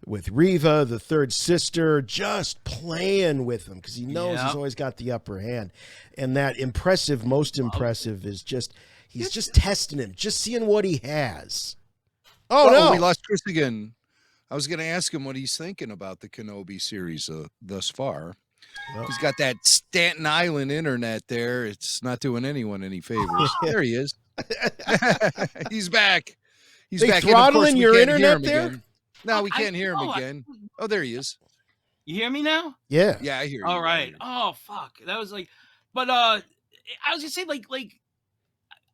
with Reva, the third sister, just playing with him because he knows he's always got the upper hand, and that most impressive is just he's just testing him, just seeing what he has. Oh, no. We lost Chris again. I was going to ask him what he's thinking about the Kenobi series thus far. Well, he's got that Staten Island internet there. It's not doing anyone any favors. There he is. He's back. He's back. Throttling your internet there? Again. No, we can't hear him again. Oh, there he is. You hear me now? Yeah. Yeah, I hear you. All right. Oh, fuck. That was like, but I was going to say, like,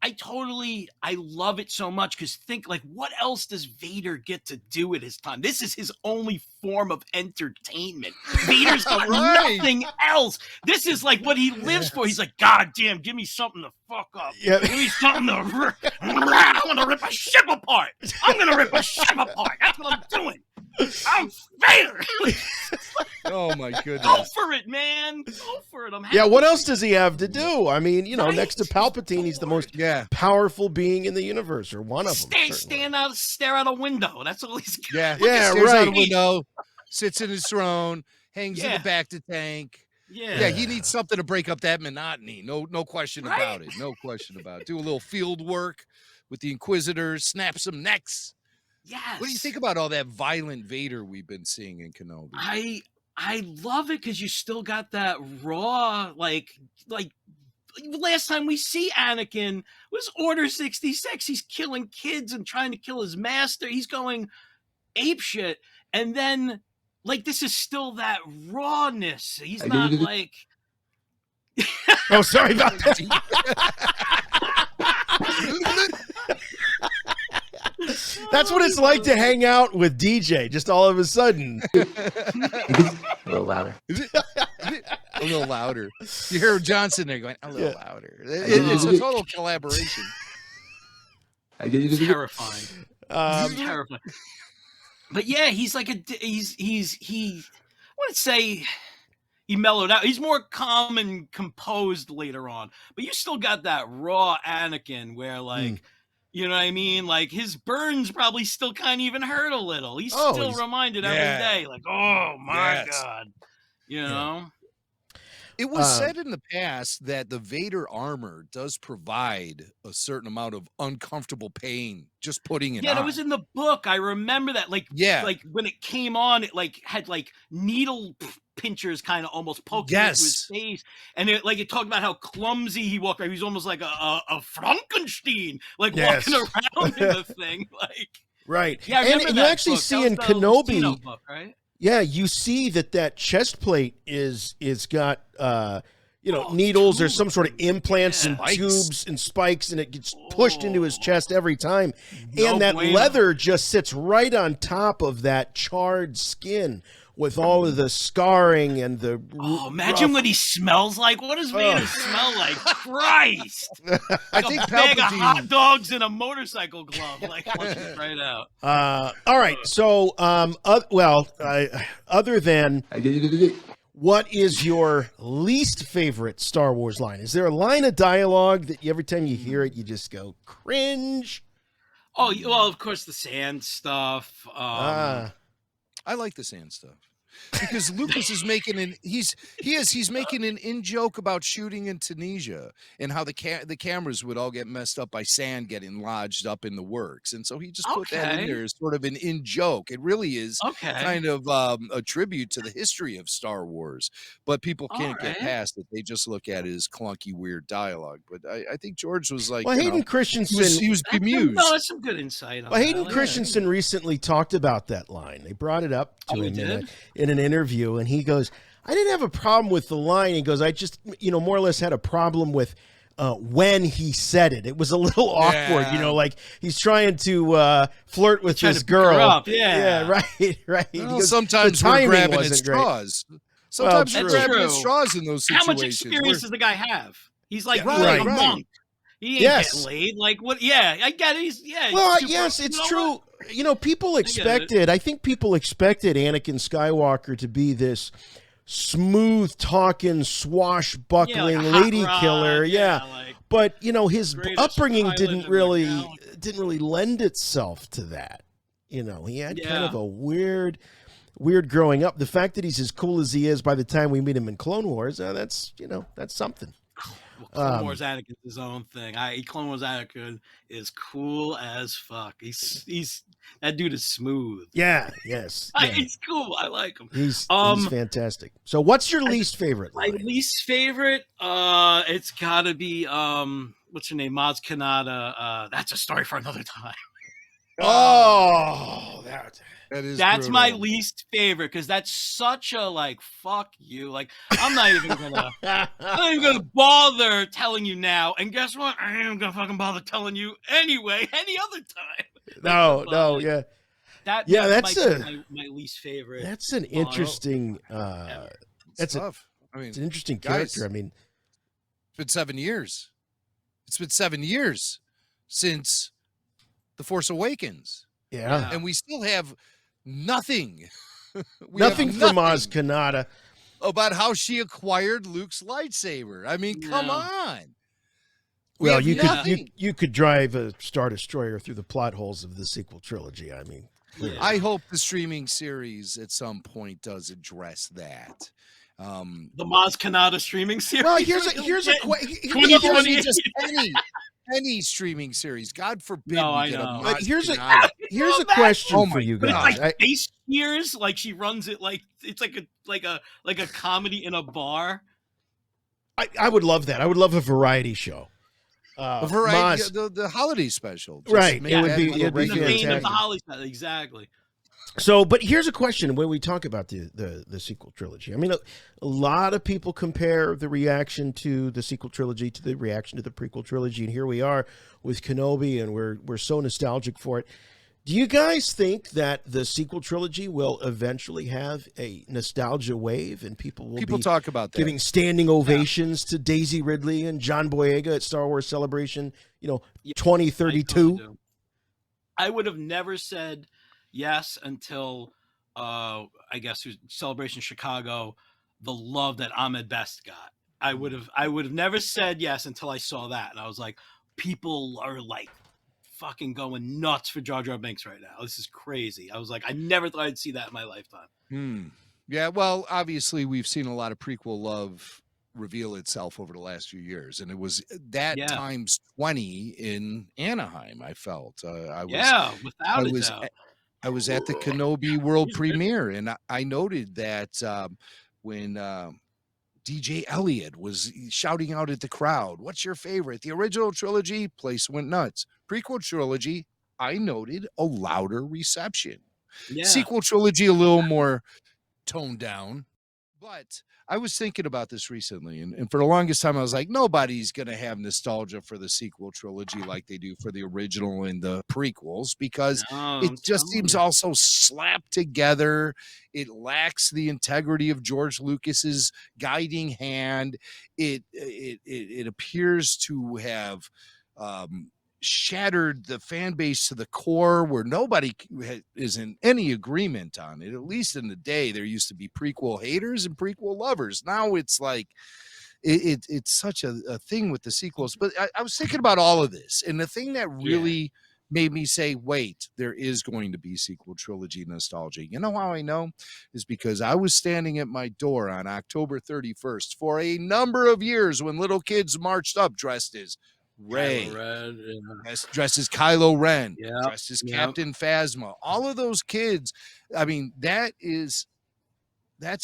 I love it so much because think like, what else does Vader get to do at his time? This is his only form of entertainment. Vader's got nothing else. This is like what he lives for. He's like, God damn, give me something to fuck up. Yeah. Give me something to rip. I want to rip a ship apart. I'm gonna rip a ship apart. That's what I'm doing. I'm Vader. Oh my Go goodness. for it, man. Go for it. I'm happy. Yeah, what else does he have to do? I mean, you know, Right. next to Palpatine, he's the most powerful being in the universe, or one of them. Stare out a window. That's all he's got. Yeah, Yeah, stares out a right. window, sits in his throne, hangs in Yeah. the back to tank. Yeah. Yeah, he needs something to break up that monotony. No question Right? about it. No question about it. Do a little field work with the Inquisitors, snap some necks. Yes. What do you think about all that violent Vader we've been seeing in Kenobi? I love it because you still got that raw, like last time we see Anakin was Order 66. He's killing kids and trying to kill his master. He's going apeshit. And then, like, this is still that rawness. He's not like. Oh, sorry about that. That's what it's like to hang out with DJ, just all of a sudden. A little louder. A little louder. You hear Johnson there going, a little louder. It's a total collaboration. Terrifying. Terrifying. But yeah, he's like he I wouldn't say he mellowed out. He's more calm and composed later on. But you still got that raw Anakin where like you know what I mean? Like his burns probably still kind of even hurt a little. He's still reminded every day, like, oh my God. You know? It was said in the past that the Vader armor does provide a certain amount of uncomfortable pain just putting it on. Yeah, that was in the book. I remember that. Like, like when it came on, it like had like needle pinchers kind of almost poking into his face, and it talked about how clumsy he walked around. He was almost like a Frankenstein, like walking around in the thing, like right. Yeah, I and remember you that actually book. see That in was the Kenobi, Lucino book, right? Yeah, you see that chest plate is got needles or some sort of implants and tubes and spikes, and it gets pushed into his chest every time. And that leather just sits right on top of that charred skin with all of the scarring and the imagine what he smells like. What does Vader smell like? Christ! I think a bag of Palpatine- hot dogs in a motorcycle glove, like flushes right out. All right, so other than what is your least favorite Star Wars line? Is there a line of dialogue that every time you hear it, you just go cringe? Oh, well, of course, the sand stuff. I like the sand stuff because Lucas is making he's making an in joke about shooting in Tunisia and how the cameras would all get messed up by sand getting lodged up in the works, and so he just put that in there as sort of an in joke. It really is kind of a tribute to the history of Star Wars, but people can't get past it. They just look at it as clunky, weird dialogue. But I think George was like, well, Hayden Christensen, he was bemused. No, that's some good insight. On well, Hayden that. Christensen recently talked about that line. They brought it up to him in an interview, and he goes, I didn't have a problem with the line. He goes, I just, more or less had a problem with when he said it. It was a little awkward, like he's trying to flirt with this girl. Right. Well, He goes, sometimes the we're timing grabbing at wasn't great. straws. Sometimes Well, we're true. grabbing at straws in those situations. How much experience does the guy have? He's like, Right, a right. monk. He ain't getting laid. Like what? Yeah, I get it. Well, super- yes, it's you know true. what? People expected. I think people expected Anakin Skywalker to be this smooth talking, swashbuckling like a hot lady rod, killer. like but his greatest upbringing pilot didn't in really the didn't really lend itself to that. He had kind of Yeah. a weird growing up. The fact that he's as cool as he is by the time we meet him in Clone Wars, that's something. Well, Clone Wars Anakin is his own thing. Clone Wars Anakin is cool as fuck. He's that dude is smooth. Yeah. Yes. Yeah. He's cool. I like him. He's fantastic. So, what's your least favorite My line? least favorite, it's gotta be what's her name, Maz Kanata. That's a story for another time. Oh, That's my brutal. least favorite because that's such a like fuck you. Like I'm not even gonna bother telling you now. And guess what? I ain't gonna fucking bother telling you anyway. Any other time. No, yeah. That might be my least favorite. That's an interesting. It's tough. I mean, it's an interesting guys, character. I mean, it's been 7 years. It's been 7 years since The Force Awakens. Yeah. And we still have nothing. Nothing from Maz Kanata about how she acquired Luke's lightsaber. I mean, come on. Well, you could drive a Star Destroyer through the plot holes of the sequel trilogy. I mean, I hope the streaming series at some point does address that. The Maz Kanata streaming series. Well, here's a question. Just any streaming series. God forbid. No, we I get know. a Here's a question for you guys. Like Space Years, like she runs it like it's like a comedy in a bar. I would love that. I would love a variety show. A variety, the holiday special, right? It would be the vein of the fantastic. holiday special, exactly. So, but here's a question when we talk about the sequel trilogy. I mean, a lot of people compare the reaction to the sequel trilogy to the reaction to the prequel trilogy, and here we are with Kenobi, and we're so nostalgic for it. Do you guys think that the sequel trilogy will eventually have a nostalgia wave, and people will be talk about that, giving standing ovations to Daisy Ridley and John Boyega at Star Wars Celebration, 2032? I would have never said yes until I guess Celebration Chicago, the love that Ahmed Best got. I would have never said yes until I saw that, and I was like, people are like fucking going nuts for Jar Jar Binks right now. This is crazy. I was like, I never thought I'd see that in my lifetime. Yeah, well, obviously we've seen a lot of prequel love reveal itself over the last few years, and it was that times 20 in Anaheim. I felt I was at the Kenobi world premiere, and I noted that when DJ Elliott was shouting out at the crowd, "What's your favorite?" The original trilogy, place went nuts. Prequel trilogy, I noted a louder reception. Sequel trilogy, a little more toned down. But I was thinking about this recently, and for the longest time, I was like, nobody's going to have nostalgia for the sequel trilogy like they do for the original and the prequels, because it just seems all so slapped together. It lacks the integrity of George Lucas's guiding hand. It appears to have shattered the fan base to the core, where nobody is in any agreement on it. At least in the day, there used to be prequel haters and prequel lovers. Now it's like it's such a thing with the sequels. But I was thinking about all of this, and the thing that really made me say, wait, there is going to be sequel trilogy nostalgia. You know how I know? Is because I was standing at my door on October 31st for a number of years when little kids marched up dressed as Rey, dressed as Kylo Ren, dressed as Captain Phasma. All of those kids. I mean, that's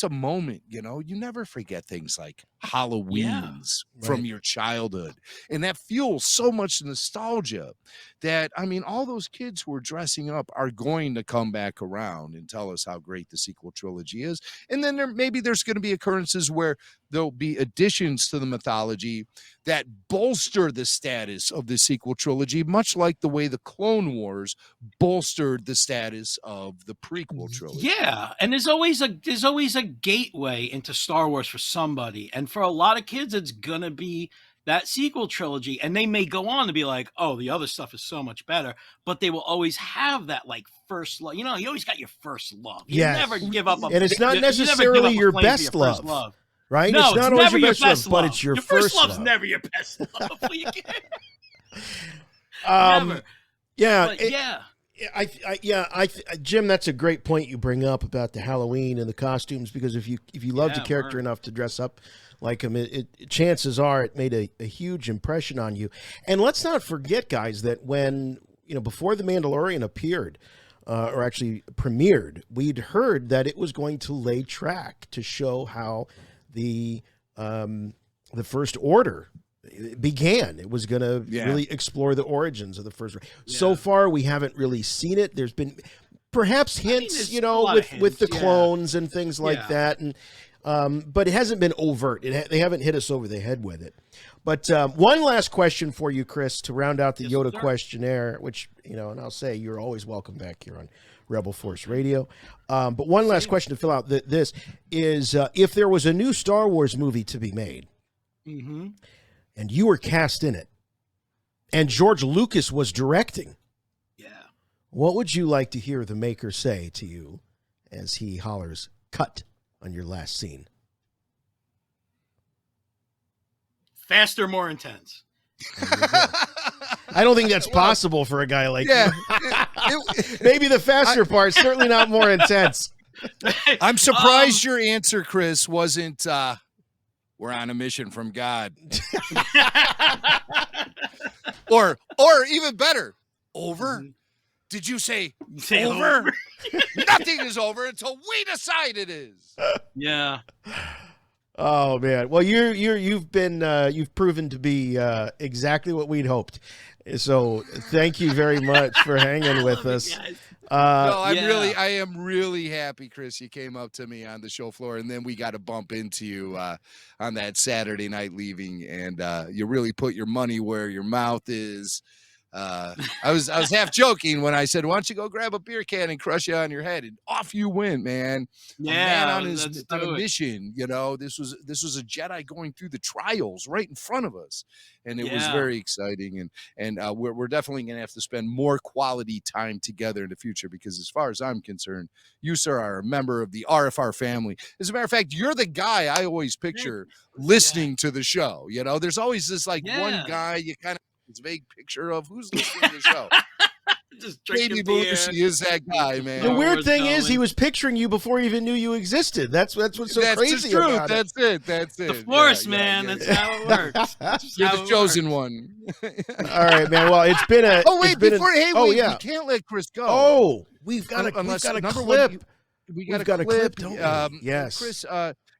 a moment, you never forget things like Halloweens from your childhood. And that fuels so much nostalgia that, I mean, all those kids who are dressing up are going to come back around and tell us how great the sequel trilogy is. And then there's going to be occurrences where there'll be additions to the mythology that bolster the status of the sequel trilogy, much like the way the Clone Wars bolstered the status of the prequel trilogy. Yeah, and there's always a gateway into Star Wars for somebody, and for a lot of kids, it's gonna be that sequel trilogy, and they may go on to be like, "Oh, the other stuff is so much better," but they will always have that like first love. You always got your first love. You never give up, and it's not necessarily your best love. Right? No, it's not always your best love, but it's your first love's love. never your best love. Never. Yeah. But Jim, that's a great point you bring up about the Halloween and the costumes, because if you loved a character enough to dress up like him, chances are it made a huge impression on you. And let's not forget, guys, that when before The Mandalorian appeared, or actually premiered, we'd heard that it was going to lay track to show how the First Order began. It was going to really explore the origins of the First Order. So far, we haven't really seen it. There's been perhaps hints, there's you a know, lot of with the hints, yeah. clones and things like Yeah. that, and but it hasn't been overt. They haven't hit us over the head with it. But one last question for you, Chris, to round out the Yes, Yoda sir. questionnaire, which, you know, and I'll say you're always welcome back here on Rebel Force Radio. But one last question to fill out this is if there was a new Star Wars movie to be made Mm-hmm. and you were cast in it and George Lucas was directing, Yeah. what would you like to hear the maker say to you as he hollers, cut on your last scene? Faster, more intense. I don't think that's possible for a guy like Yeah. you. Maybe the faster part, certainly not more intense. I'm surprised your answer, Chris, wasn't we're on a mission from God. or even better, over? Did you say Say over? Nothing is over until we decide it is. Yeah. Oh man! Well, you've proven to be exactly what we'd hoped. So thank you very much for hanging with us. No, Yeah. I am really happy, Chris. You came up to me on the show floor, and then we got to bump into you on that Saturday night leaving, and you really put your money where your mouth is. I was half joking when I said, "Why don't you go grab a beer can and crush it on your head?" And off you went, man. A man on let's a do it. mission. You know, this was a Jedi going through the trials right in front of us, and it was Yeah. very exciting. And we're definitely going to have to spend more quality time together in the future because, as far as I'm concerned, you, sir, are a member of the RFR family. As a matter of fact, you're the guy I always picture listening to the show. You know, there's always this one Yeah. guy you kind of this vague picture of who's listening to the show. Just Baby drinking beer. Belushi is that guy, man. The Where weird was thing is, he going. was picturing you before he even knew you existed. That's what's so That's crazy the truth. about it. That's it. The Force, Yeah, man. yeah, That's yeah. how it works. That's just You're how the it chosen works. one. All right, man. Well, it's been a. Oh wait, it's been before a, hey, oh wait, yeah. we can't let Chris go. Oh, we've got a number clip. one, we We've got a clip. don't we? Yes. Chris,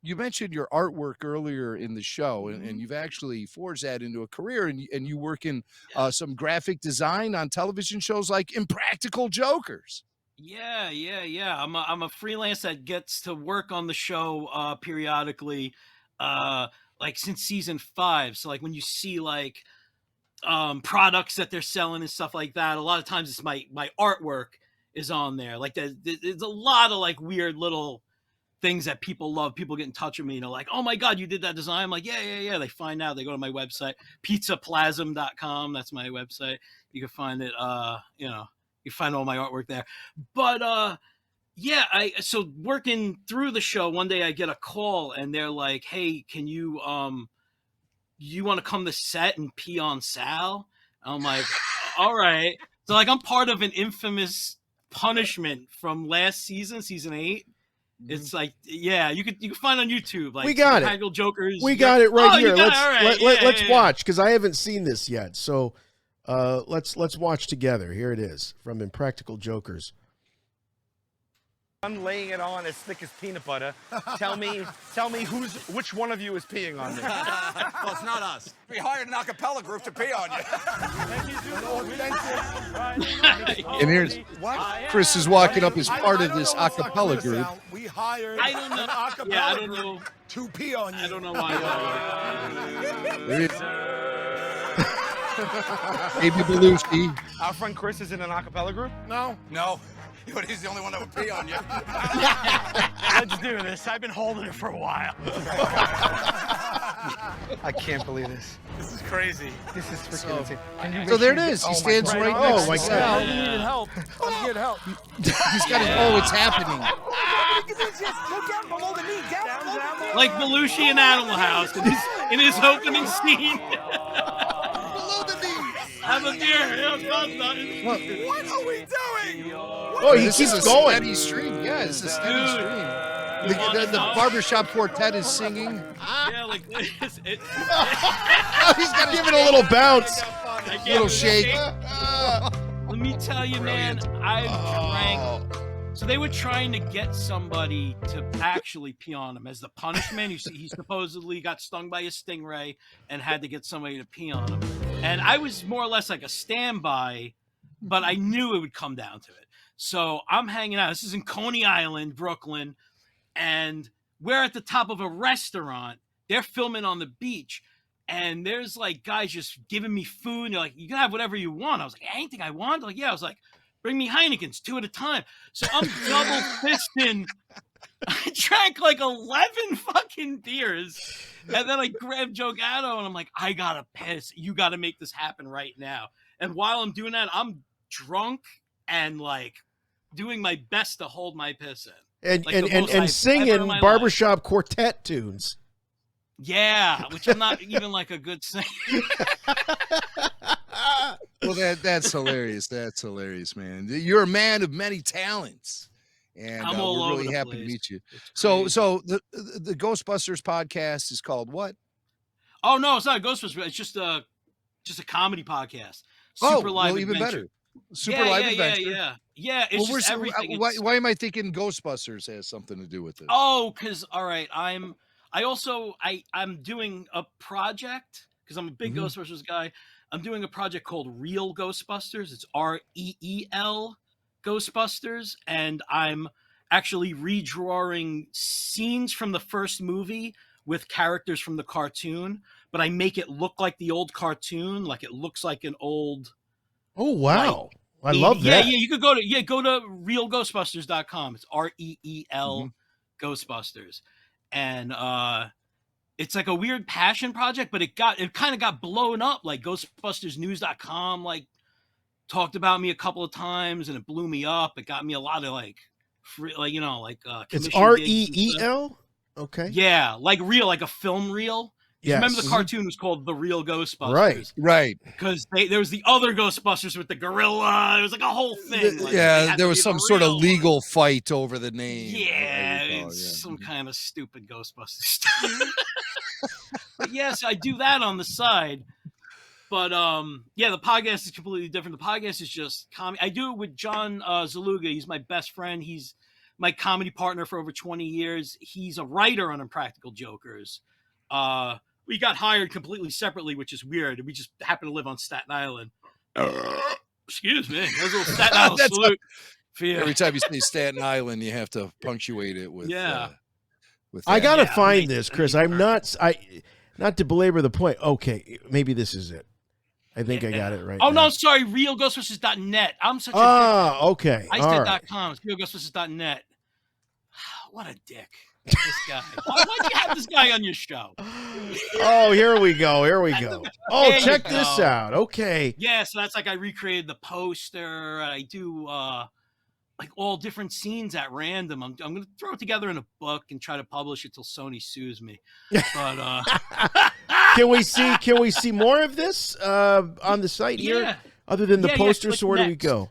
you mentioned your artwork earlier in the show, Mm-hmm. and you've actually forged that into a career, and you work in some graphic design on television shows like Impractical Jokers. Yeah. I'm a freelance that gets to work on the show periodically, like since season 5. So like when you see like products that they're selling and stuff like that, a lot of times it's my artwork is on there. Like there's a lot of like weird little things that people love. People get in touch with me, you know, like, oh my God, you did that design. I'm like, yeah. They find out, they go to my website, pizzaplasm.com. That's my website. You can find it, you find all my artwork there. But so working through the show, one day I get a call and they're like, hey, can you want to come to set and pee on Sal? I'm like, all right. So like I'm part of an infamous punishment from last season, season 8. It's like, yeah, you can find on YouTube. Like We got it. Impractical Jokers. We got it right here. You got it. All right. Let's watch, because I haven't seen this yet. So let's watch together. Here it is from Impractical Jokers. I'm laying it on as thick as peanut butter. Tell me which one of you is peeing on me. Well, it's not us. We hired an acapella group to pee on you. And here's Chris is walking up as part of this a cappella group. We hired I don't know. an acapella Yeah, I don't group know. to pee on you. I don't know why. There he is. Baby Belushi. Our friend Chris is in an acapella group? No, but he's the only one that would pee on you. Let's do this. I've been holding it for a while. I can't believe this. This is crazy. This is freaking insane. So there it is. He stands right next my to God. Sal. You needed help. I'm getting help. He's got his, oh, it's happening. Go down below the knee. Down below the knee. Like Belushi in Animal House in his opening scene. Below the knee. Have a beer. Yeah, it's done. What are we doing? Oh, he This keeps is a going. steady stream. Yeah, it's a steady Dude. stream. The barbershop quartet is singing. Yeah, like this. He's got Give it a little bounce. little shake. Let me tell you, man, I drank. So they were trying to get somebody to actually pee on him as the punishment. He supposedly got stung by a stingray and had to get somebody to pee on him. And I was more or less like a standby, but I knew it would come down to it. So I'm hanging out. This is in Coney Island, Brooklyn, and we're at the top of a restaurant. They're filming on the beach, and there's like guys just giving me food. And they're like, "You can have whatever you want." I was like, "Anything I want?" Like, yeah. I was like, "Bring me Heinekens, 2 at a time." So I'm double fisting. I drank like 11 fucking beers, and then I grabbed Joe Gatto, and I'm like, "I gotta piss. You gotta make this happen right now." And while I'm doing that, I'm drunk and like doing my best to hold my piss in. And Like the most I've ever singing in my barbershop quartet tunes. Yeah, which I'm not even like a good singer. Well, that's hilarious. That's hilarious, man. You're a man of many talents, and I'm all we're over really the happy to place. meet you. It's So, crazy. so the Ghostbusters podcast is called what? Oh no, it's not a Ghostbusters. It's just a comedy podcast. Oh, Super Live well, even Adventure. better. Super Live Adventure. Yeah. It's Well, just everything. why am I thinking Ghostbusters has something to do with it? Oh, because all right, I'm doing a project because I'm a big Mhm. Ghostbusters guy. I'm doing a project called Real Ghostbusters. It's REEL Ghostbusters, and I'm actually redrawing scenes from the first movie with characters from the cartoon, but I make it look like the old cartoon, like it looks like an old. Oh wow. I Like, love that. Yeah, you could go to realghostbusters.com. It's REEL Ghostbusters. And it's like a weird passion project, but it kind of got blown up. Like ghostbustersnews.com like talked about me a couple of times, and it blew me up. It got me a lot of like free, like It's commission gigs and stuff. REEL? Okay. Yeah, like real, like a film reel. Yes. Remember the cartoon was called The Real Ghostbusters? Right. Right. Because there was the other Ghostbusters with the gorilla. It was like a whole thing. Like, they Yeah, had there to was be some the sort of real one. legal fight over the name. Yeah, I recall, it's yeah. some kind of stupid Ghostbusters stuff. But yes, I do that on the side. But yeah, the podcast is completely different. The podcast is just comedy. I do it with John Zaluga. He's my best friend. He's my comedy partner for over 20 years. He's a writer on Impractical Jokers. We got hired completely separately, which is weird. We just happen to live on Staten Island. Excuse me. That was a little Staten Island That's salute. For you. Every time you say Staten Island, you have to punctuate it with with I that. gotta Yeah, find make- this, Chris. I'm not to belabor the point. Okay, maybe this is it. I think I got it right. Oh, now. no, sorry. Realghostbusters.net. I'm such a Ah, okay. I All said right. .com. It's realghostbusters.net. What a dick. This guy. Why do you have this guy on your show? Oh, here we go. Here we go. Oh, There you check this go. out. Okay. Yeah, so that's like I recreated the poster. I do like all different scenes at random. I'm gonna throw it together in a book and try to publish it till Sony sues me. But Can we see more of this on the site here? Yeah. Other than the Yeah, poster, click so where do we next. go?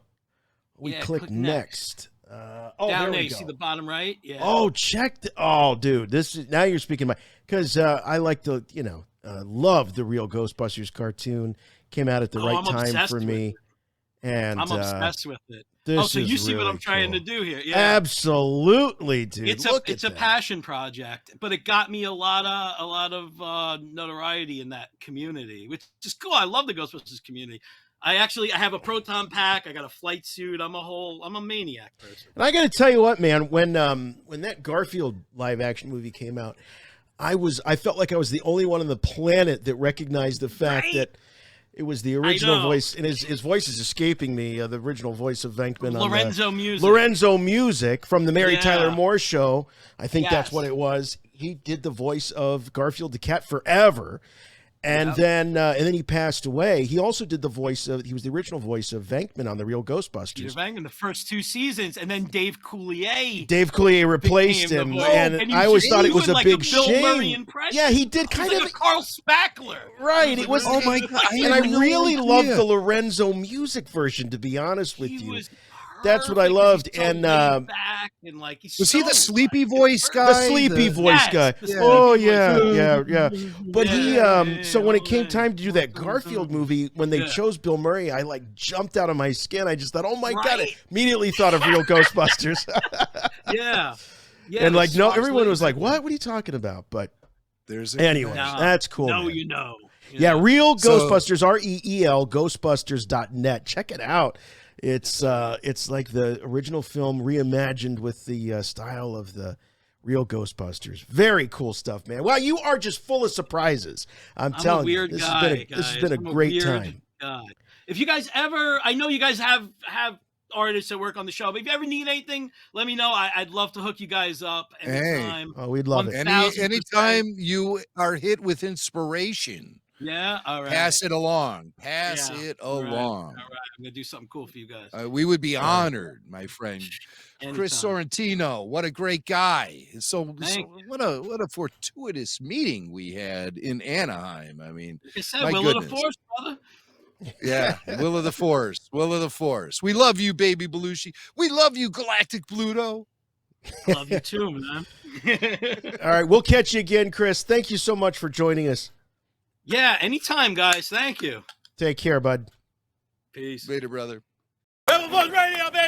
We Yeah, click click next. Oh, down there there, we you go. see the bottom right? Yeah. Oh, oh, dude, this is now you're speaking my because I like to love the Real Ghostbusters cartoon. Came out at the right I'm time obsessed for with me, it. and I'm obsessed with it. this So you is see what I'm really trying cool. to do here? Yeah. Absolutely, dude. It's Look a at that. passion project, but it got me a lot of notoriety in that community, which is cool. I love the Ghostbusters community. I have a proton pack. I got a flight suit. I'm a maniac person. And I got to tell you what, man, when that Garfield live action movie came out, I felt like I was the only one on the planet that recognized the fact Right? that it was the original know. voice, and his voice is escaping me. The original voice of Venkman, Lorenzo Music. Lorenzo Music from the Mary Yeah. Tyler Moore Show. I think that's Yes. what it was. He did the voice of Garfield the cat forever. And then he passed away. He also did the voice of. He was the original voice of Venkman on the Real Peter Ghostbusters. Venkman in the first 2 seasons, and then Dave Coulier. Dave Coulier replaced became the him, voice. and And he I was always just thought it was doing a like big a Bill Murray shame. impression. Yeah, he did He was kind like of. a Carl Spackler. Right, it was. Oh my God, And I had no really loved idea. the Lorenzo Music version. To be honest with He you, was that's what I perfect. loved. He's so And laid back and like he's Was he the so, sleepy like, voice perfect. guy? the sleepy voice Yes, guy. the sleepy Oh voice yeah, guy. yeah. But Yeah, so when it came yeah. time to do that Garfield movie, when they Yeah. chose Bill Murray, I like jumped out of my skin. I just thought, oh my God, I Right? immediately thought of Real Ghostbusters. Yeah. Yeah. And the like, no, Sparks everyone Lady was like, Venkman. what are you talking about? But There's a anyway, No. that's cool. No, man. you know. Yeah, Real So- Ghostbusters, REEL, Ghostbusters.net. Check it out. It's like the original film reimagined with the style of the real Ghostbusters. Very cool stuff, man. Well, you are just full of surprises. I'm telling you, this has been a great time. If you guys ever, I know you guys have artists that work on the show, but if you ever need anything, let me know. I'd love to hook you guys up anytime. Oh, we'd love it. Anytime you are hit with inspiration. Yeah, all right. Pass it along. Pass it along. All right. I'm gonna do something cool for you guys. We would be honored, my friend. Chris Sorrentino, what a great guy. So what a fortuitous meeting we had in Anaheim. I mean, like I said, will of the force, brother. Yeah, will of the force. Will of the force. We love you, baby Belushi. We love you, Galactic Pluto. Love you too, man. All right, we'll catch you again, Chris. Thank you so much for joining us. Yeah, anytime, guys. Thank you. Take care, bud. Peace. Vader, brother. Rebel Buzz Radio, baby!